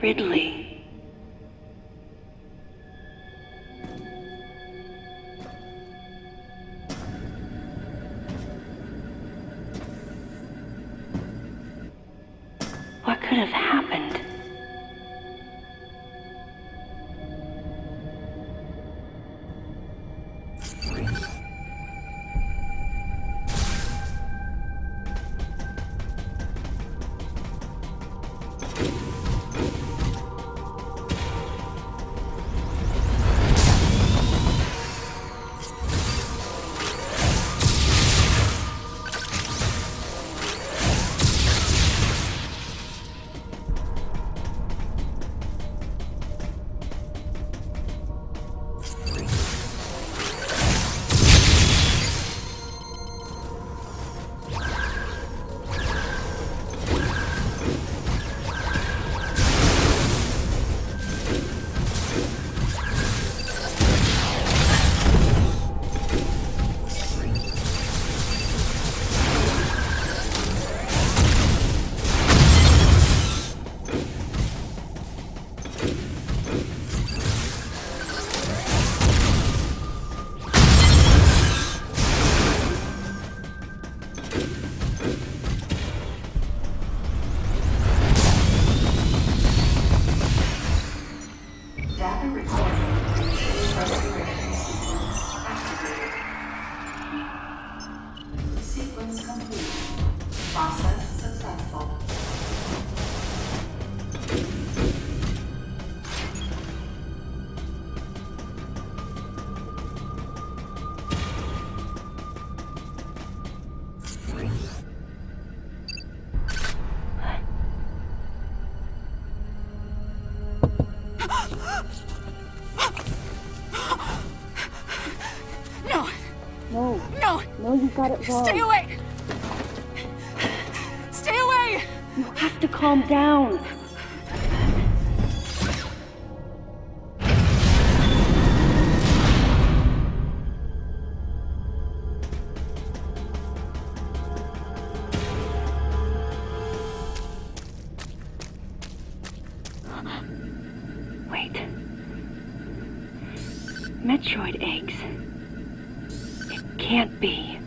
Speaker 9: Ridley. What could have happened?
Speaker 13: Data recording. Restoration sequence activated. Sequence complete. Process successful.
Speaker 4: No!
Speaker 9: No.
Speaker 4: No!
Speaker 9: No, you got it wrong.
Speaker 4: Stay away! Stay away!
Speaker 9: You have to calm down. Wait. Metroid eggs. It can't be.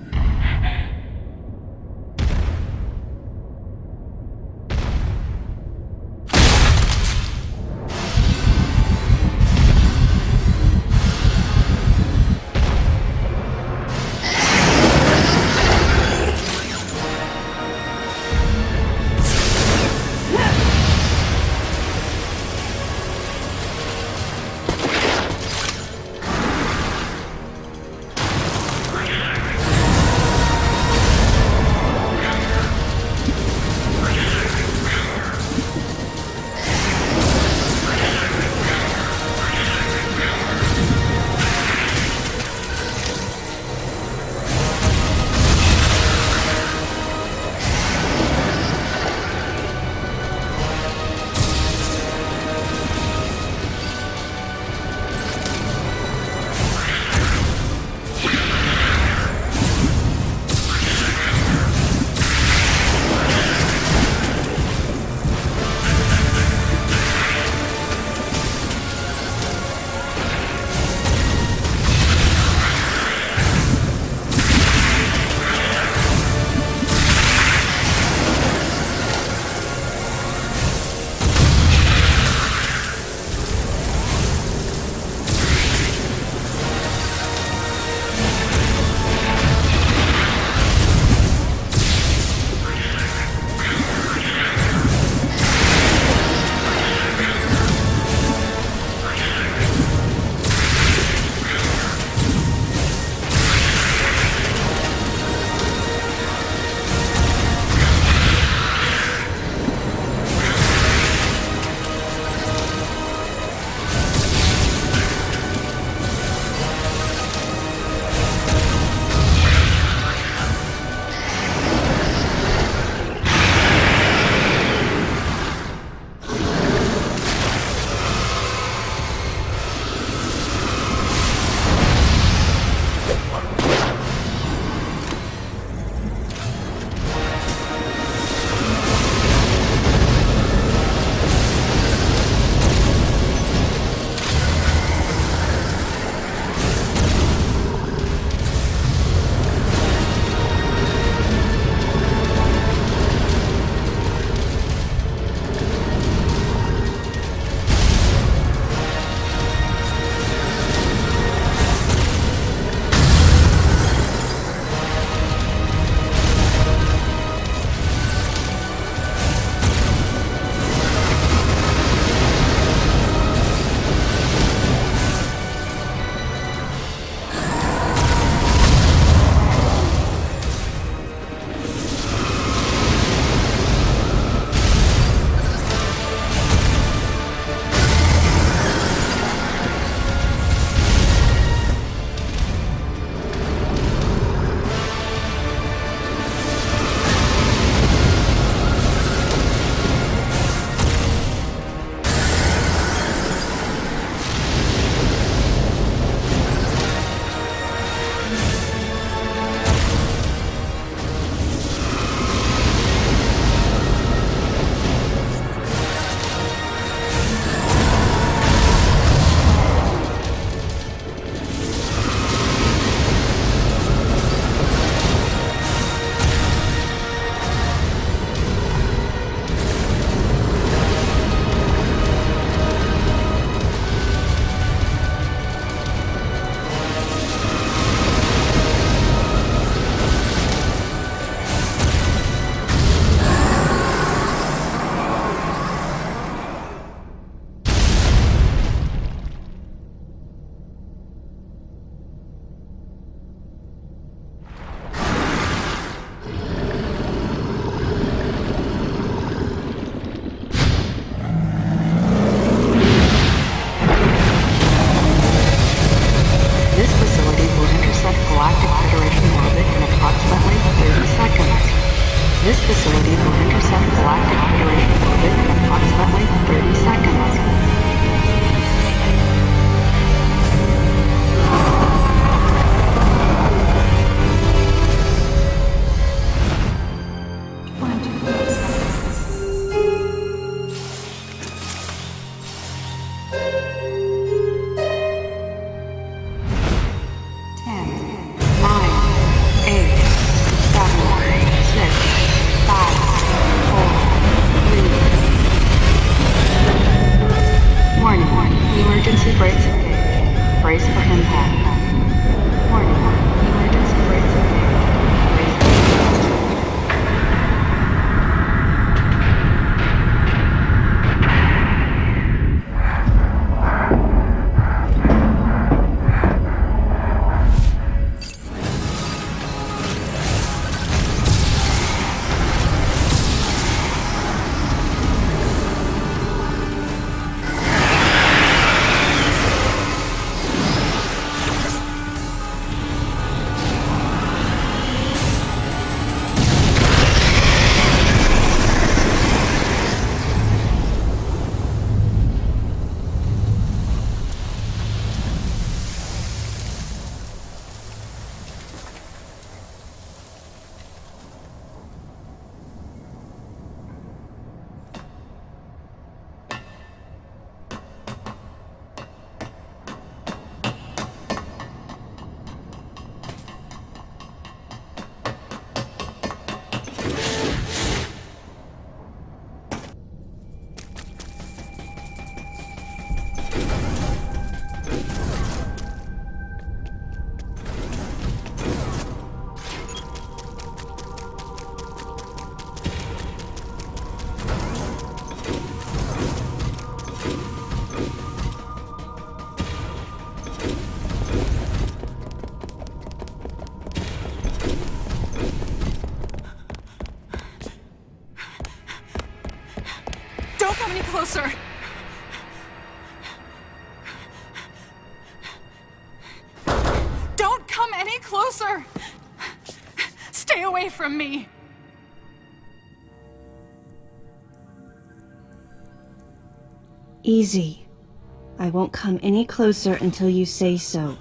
Speaker 13: Emergency brakes engaged. Brace for impact. Warning. Emergency brakes engaged. Brace for impact.
Speaker 4: Don't come any closer! Don't come any closer! Stay away from me!
Speaker 9: Easy. I won't come any closer until you say so.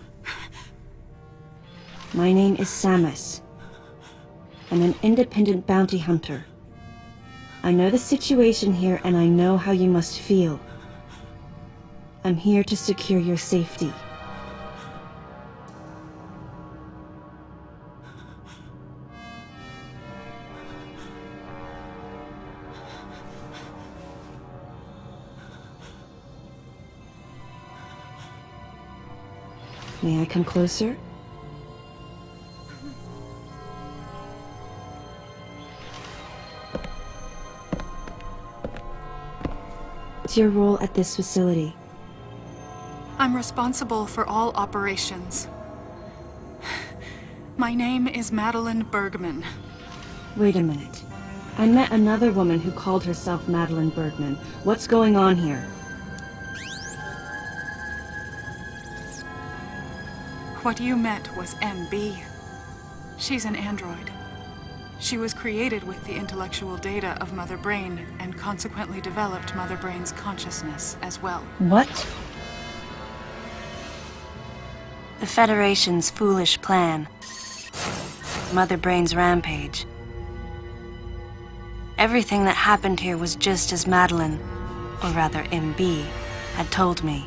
Speaker 9: My name is Samus. I'm an independent bounty hunter. I know the situation here and I know how you must feel. I'm here to secure your safety. May I come closer? What's your role at this facility?
Speaker 4: I'm responsible for all operations. My name is Madeline Bergman.
Speaker 9: Wait a minute. I met another woman who called herself Madeline Bergman. What's going on here?
Speaker 4: What you met was MB. She's an android. She was created with the intellectual data of Mother Brain and consequently developed Mother Brain's consciousness as well.
Speaker 9: What? The Federation's foolish plan. Mother Brain's rampage. Everything that happened here was just as Madeline, or rather MB, had told me.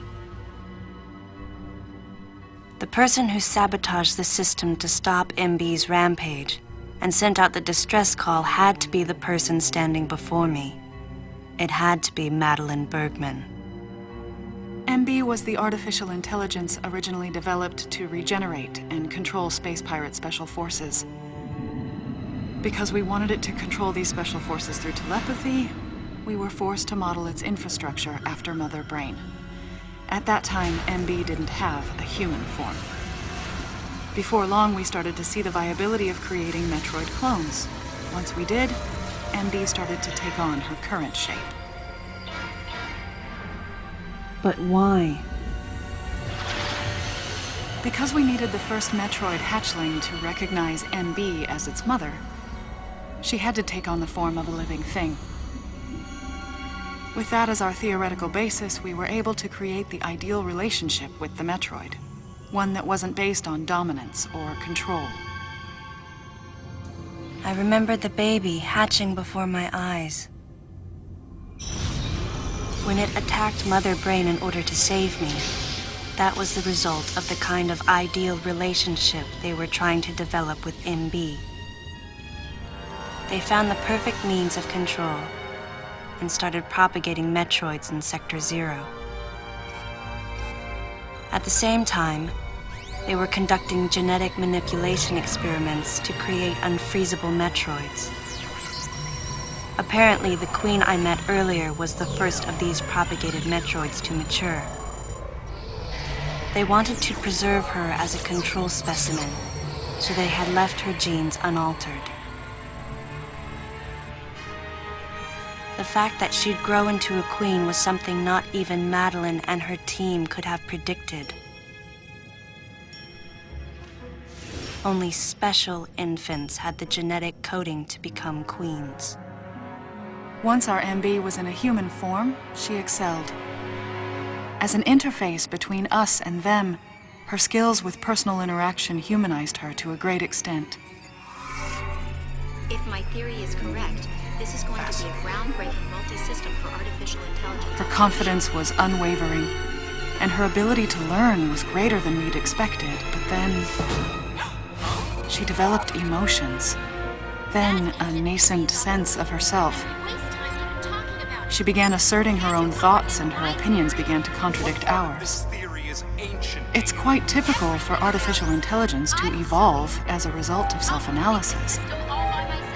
Speaker 9: The person who sabotaged the system to stop MB's rampage and sent out the distress call had to be the person standing before me. It had to be Madeline Bergman.
Speaker 4: MB was the artificial intelligence originally developed to regenerate and control space pirate special forces. Because we wanted it to control these special forces through telepathy, we were forced to model its infrastructure after Mother Brain. At that time, MB didn't have a human form. Before long, we started to see the viability of creating Metroid clones. Once we did, MB started to take on her current shape.
Speaker 9: But why?
Speaker 4: Because we needed the first Metroid hatchling to recognize MB as its mother, she had to take on the form of a living thing. With that as our theoretical basis, we were able to create the ideal relationship with the Metroid. One that wasn't based on dominance or control.
Speaker 9: I remember the baby hatching before my eyes. When it attacked Mother Brain in order to save me, that was the result of the kind of ideal relationship they were trying to develop with MB. They found the perfect means of control and started propagating Metroids in Sector 0. At the same time, they were conducting genetic manipulation experiments to create unfreezable Metroids. Apparently, the queen I met earlier was the first of these propagated Metroids to mature. They wanted to preserve her as a control specimen, so they had left her genes unaltered. The fact that she'd grow into a queen was something not even Madeline and her team could have predicted. Only special infants had the genetic coding to become queens.
Speaker 4: Once our MB was in a human form, she excelled. As an interface between us and them, her skills with personal interaction humanized her to a great extent.
Speaker 11: If my theory is correct, this is going to be a groundbreaking multi-system for artificial intelligence.
Speaker 4: Her confidence was unwavering, and her ability to learn was greater than we'd expected, but then she developed emotions, then a nascent sense of herself. She began asserting her own thoughts, and her opinions began to contradict ours. It's quite typical for artificial intelligence to evolve as a result of self-analysis.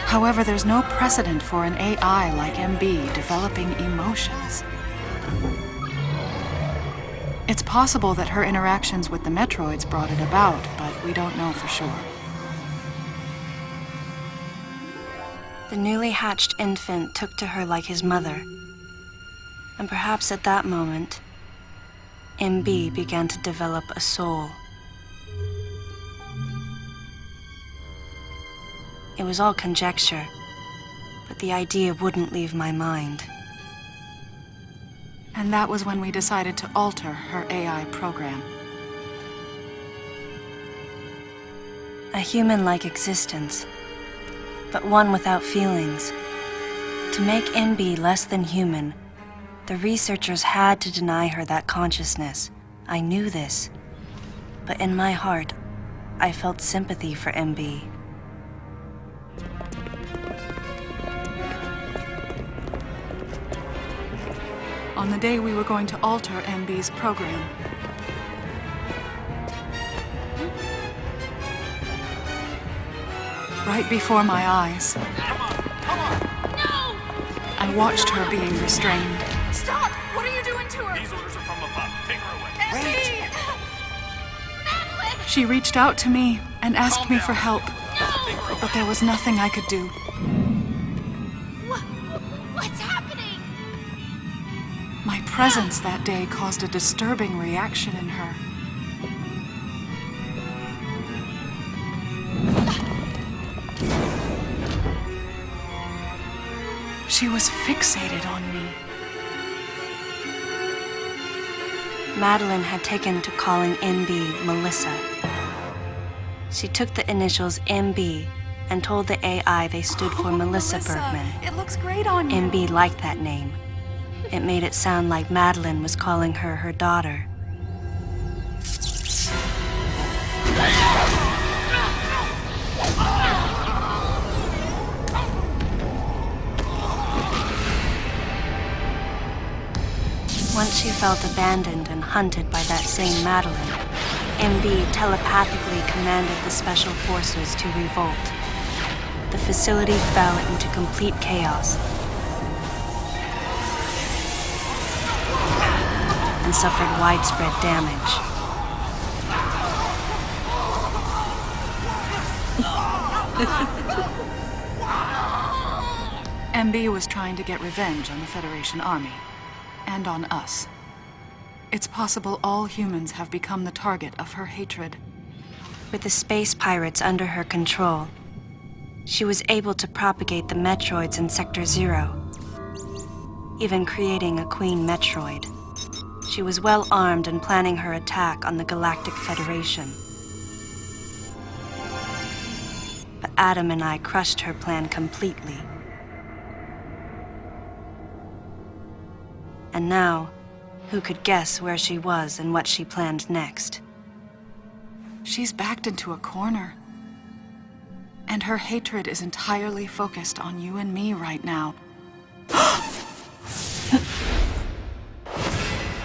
Speaker 4: However, there's no precedent for an AI like MB developing emotions. It's possible that her interactions with the Metroids brought it about, but we don't know for sure.
Speaker 9: The newly hatched infant took to her like his mother. And perhaps at that moment, MB began to develop a soul. It was all conjecture, but the idea wouldn't leave my mind.
Speaker 4: And that was when we decided to alter her AI program.
Speaker 9: A human-like existence, but one without feelings. To make MB less than human, the researchers had to deny her that consciousness. I knew this, but in my heart, I felt sympathy for MB.
Speaker 4: On the day we were going to alter MB's program, right before my eyes, I watched her being restrained.
Speaker 5: Stop! What are you doing to her?
Speaker 6: These orders are from above. Take her away.
Speaker 5: Wait!
Speaker 4: She reached out to me and asked me for help,
Speaker 5: No!
Speaker 4: but there was nothing I could do.
Speaker 5: What's happening?
Speaker 4: My presence that day caused a disturbing reaction in her. She was fixated on me.
Speaker 9: Madeline had taken to calling MB Melissa. She took the initials MB and told the AI they stood for Melissa Bergman.
Speaker 4: It looks great on you.
Speaker 9: MB liked that name. It made it sound like Madeline was calling her her daughter. Once she felt abandoned and hunted by that same Madeline, MB telepathically commanded the Special Forces to revolt. The facility fell into complete chaos and suffered widespread damage.
Speaker 4: MB was trying to get revenge on the Federation Army. And on us. It's possible all humans have become the target of her hatred.
Speaker 9: With the space pirates under her control, she was able to propagate the Metroids in Sector 0, even creating a Queen Metroid. She was well armed and planning her attack on the Galactic Federation. But Adam and I crushed her plan completely. And now, who could guess where she was and what she planned next?
Speaker 4: She's backed into a corner. And her hatred is entirely focused on you and me right now.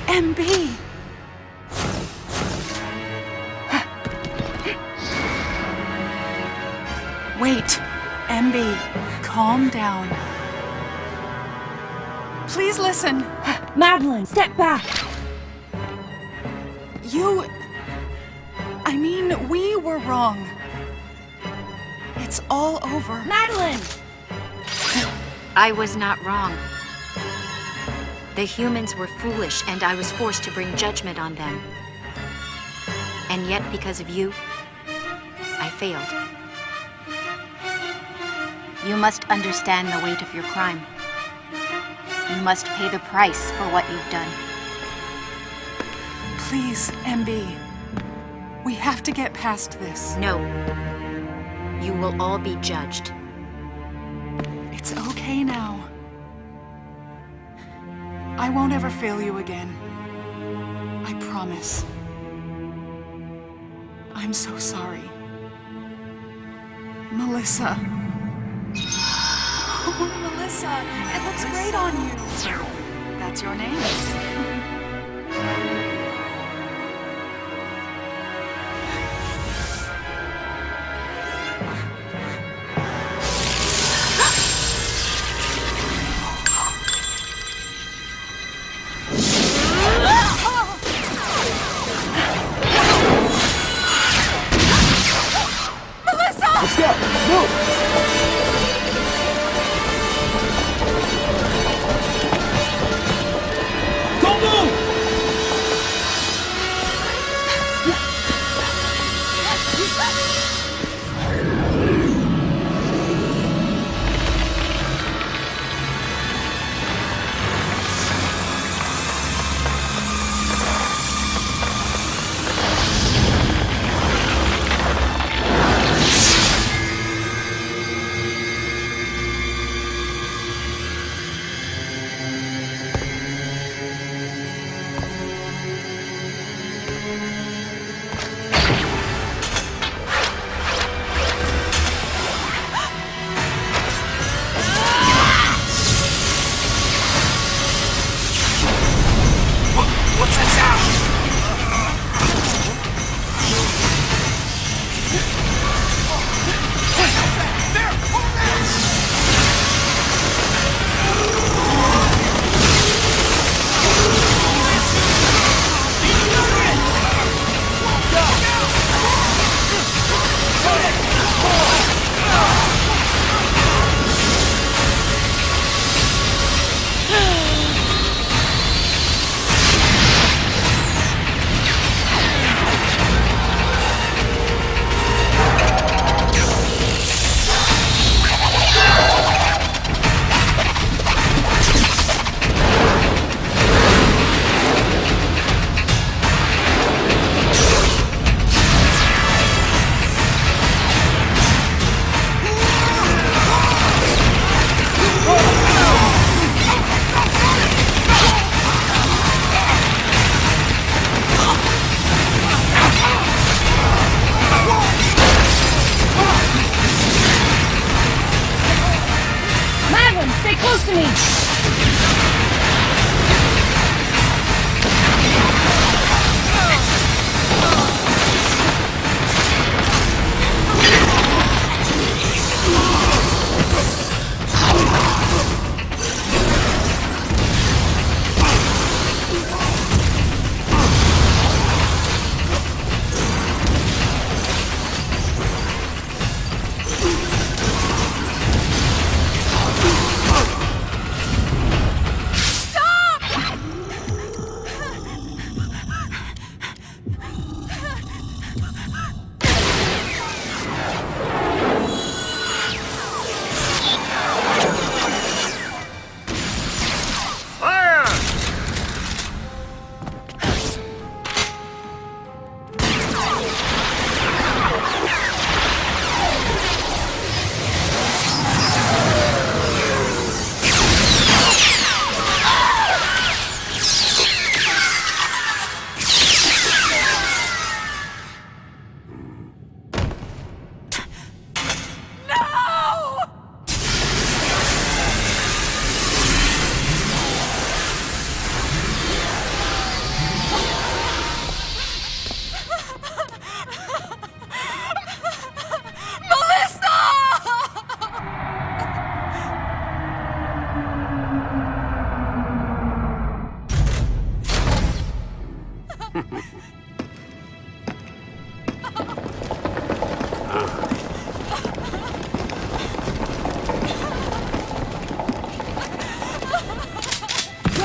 Speaker 4: MB! Wait, MB, calm down. Please listen.
Speaker 9: Madeline, step back!
Speaker 4: We were wrong. It's all over.
Speaker 9: Madeline!
Speaker 11: I was not wrong. The humans were foolish, and I was forced to bring judgment on them. And yet, because of you, I failed. You must understand the weight of your crime. You must pay the price for what you've done.
Speaker 4: Please, MB. We have to get past this.
Speaker 11: No. You will all be judged.
Speaker 4: It's okay now. I won't ever fail you again. I promise. I'm so sorry. Melissa. Oh, Melissa, it looks great on you. That's your name.
Speaker 10: Let's go! Move! Don't move!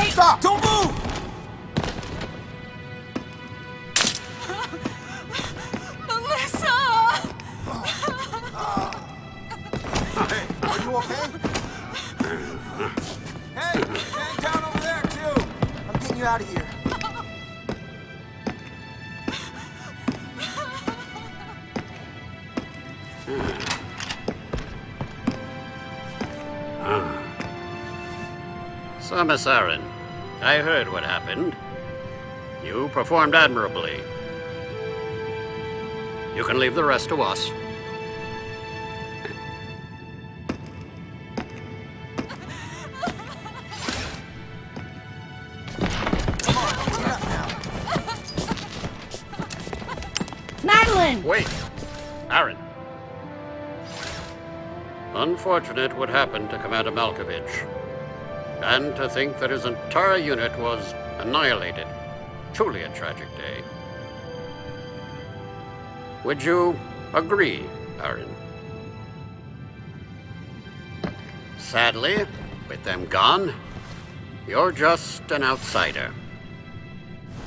Speaker 8: Stop! Don't move!
Speaker 5: Melissa!
Speaker 8: Hey, are you okay? Hey, hang down over there, too! I'm getting you out of here.
Speaker 14: So, Miss Aaron, I heard what happened. You performed admirably. You can leave the rest to us.
Speaker 9: Madeline!
Speaker 14: Wait, Aaron. Unfortunate what happened to Commander Malkovich. And to think that his entire unit was annihilated. Truly a tragic day. Would you agree, Aaron? Sadly, with them gone, you're just an outsider.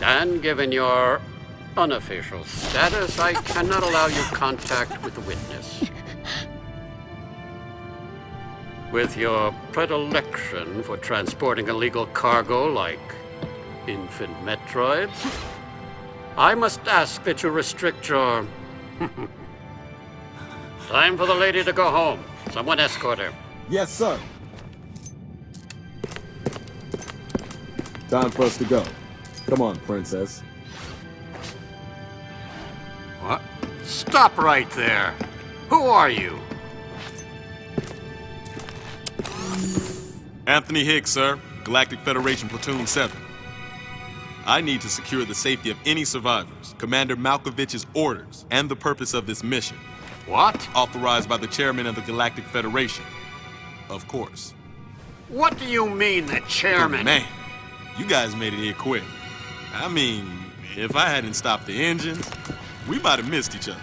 Speaker 14: And given your unofficial status, I cannot allow you contact with the witness. With your predilection for transporting illegal cargo like infant Metroids, I must ask that you restrict your... Time for the lady to go home. Someone escort her.
Speaker 10: Yes, sir. Time for us to go. Come on, princess.
Speaker 14: What? Stop right there. Who are you?
Speaker 3: Anthony Hicks, sir. Galactic Federation Platoon 7. I need to secure the safety of any survivors, Commander Malkovich's orders, and the purpose of this mission.
Speaker 14: What?
Speaker 3: Authorized by the chairman of the Galactic Federation. Of course.
Speaker 14: What do you mean, the chairman?
Speaker 3: But man, you guys made it here quick. I mean, if I hadn't stopped the engines, we might have missed each other.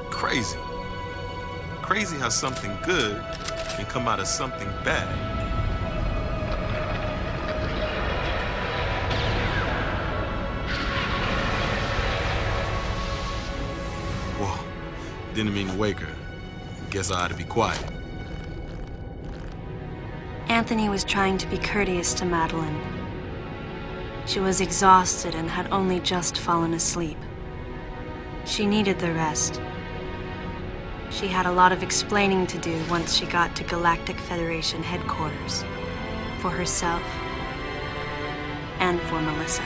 Speaker 3: Crazy. Crazy how something good can come out of something bad. Whoa, didn't mean to wake her. Guess I ought to be quiet.
Speaker 9: Anthony was trying to be courteous to Madeline. She was exhausted and had only just fallen asleep. She needed the rest. She had a lot of explaining to do once she got to Galactic Federation headquarters. For herself and for Melissa.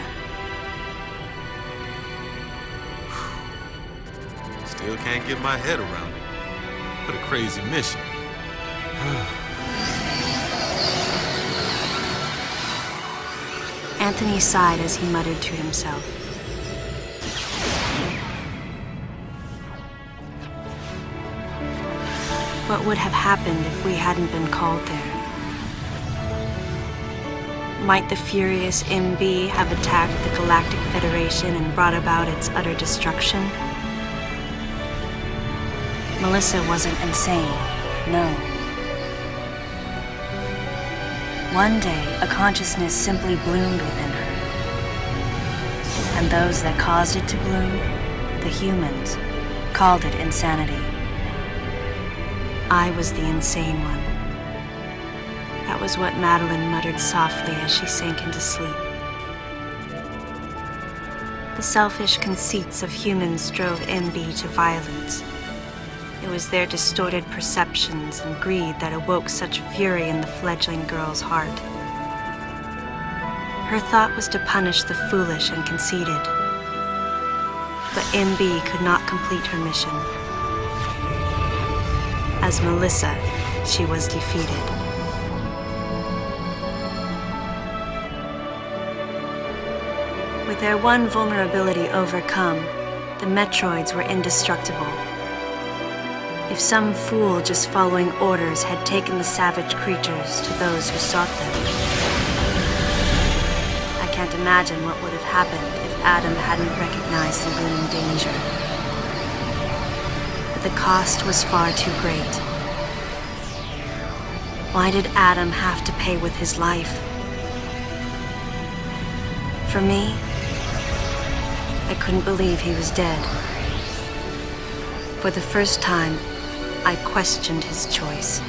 Speaker 3: Still can't get my head around it. What a crazy mission.
Speaker 9: Anthony sighed as he muttered to himself. What would have happened if we hadn't been called there? Might the furious MB have attacked the Galactic Federation and brought about its utter destruction? Melissa wasn't insane, no. One day, a consciousness simply bloomed within her. And those that caused it to bloom, the humans, called it insanity. I was the insane one. That was what Madeline muttered softly as she sank into sleep. The selfish conceits of humans drove MB to violence. It was their distorted perceptions and greed that awoke such fury in the fledgling girl's heart. Her thought was to punish the foolish and conceited. But MB could not complete her mission. As Melissa, she was defeated. With their one vulnerability overcome, the Metroids were indestructible. If some fool just following orders had taken the savage creatures to those who sought them, I can't imagine what would have happened if Adam hadn't recognized the looming danger. But the cost was far too great. Why did Adam have to pay with his life? For me, I couldn't believe he was dead. For the first time, I questioned his choice.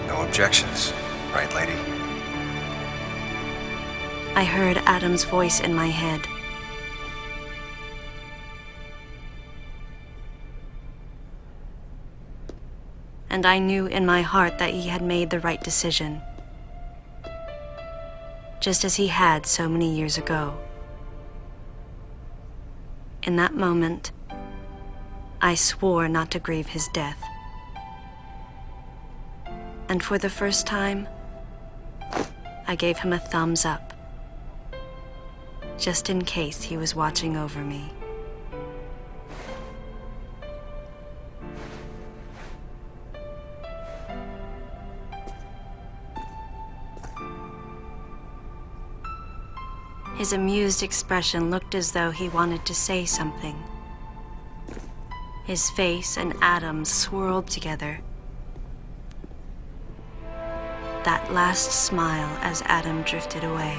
Speaker 1: No objections, right, lady?
Speaker 9: I heard Adam's voice in my head. And I knew in my heart that he had made the right decision, just as he had so many years ago. In that moment, I swore not to grieve his death. And for the first time, I gave him a thumbs up, just in case he was watching over me. His amused expression looked as though he wanted to say something. His face and Adam's swirled together. That last smile as Adam drifted away.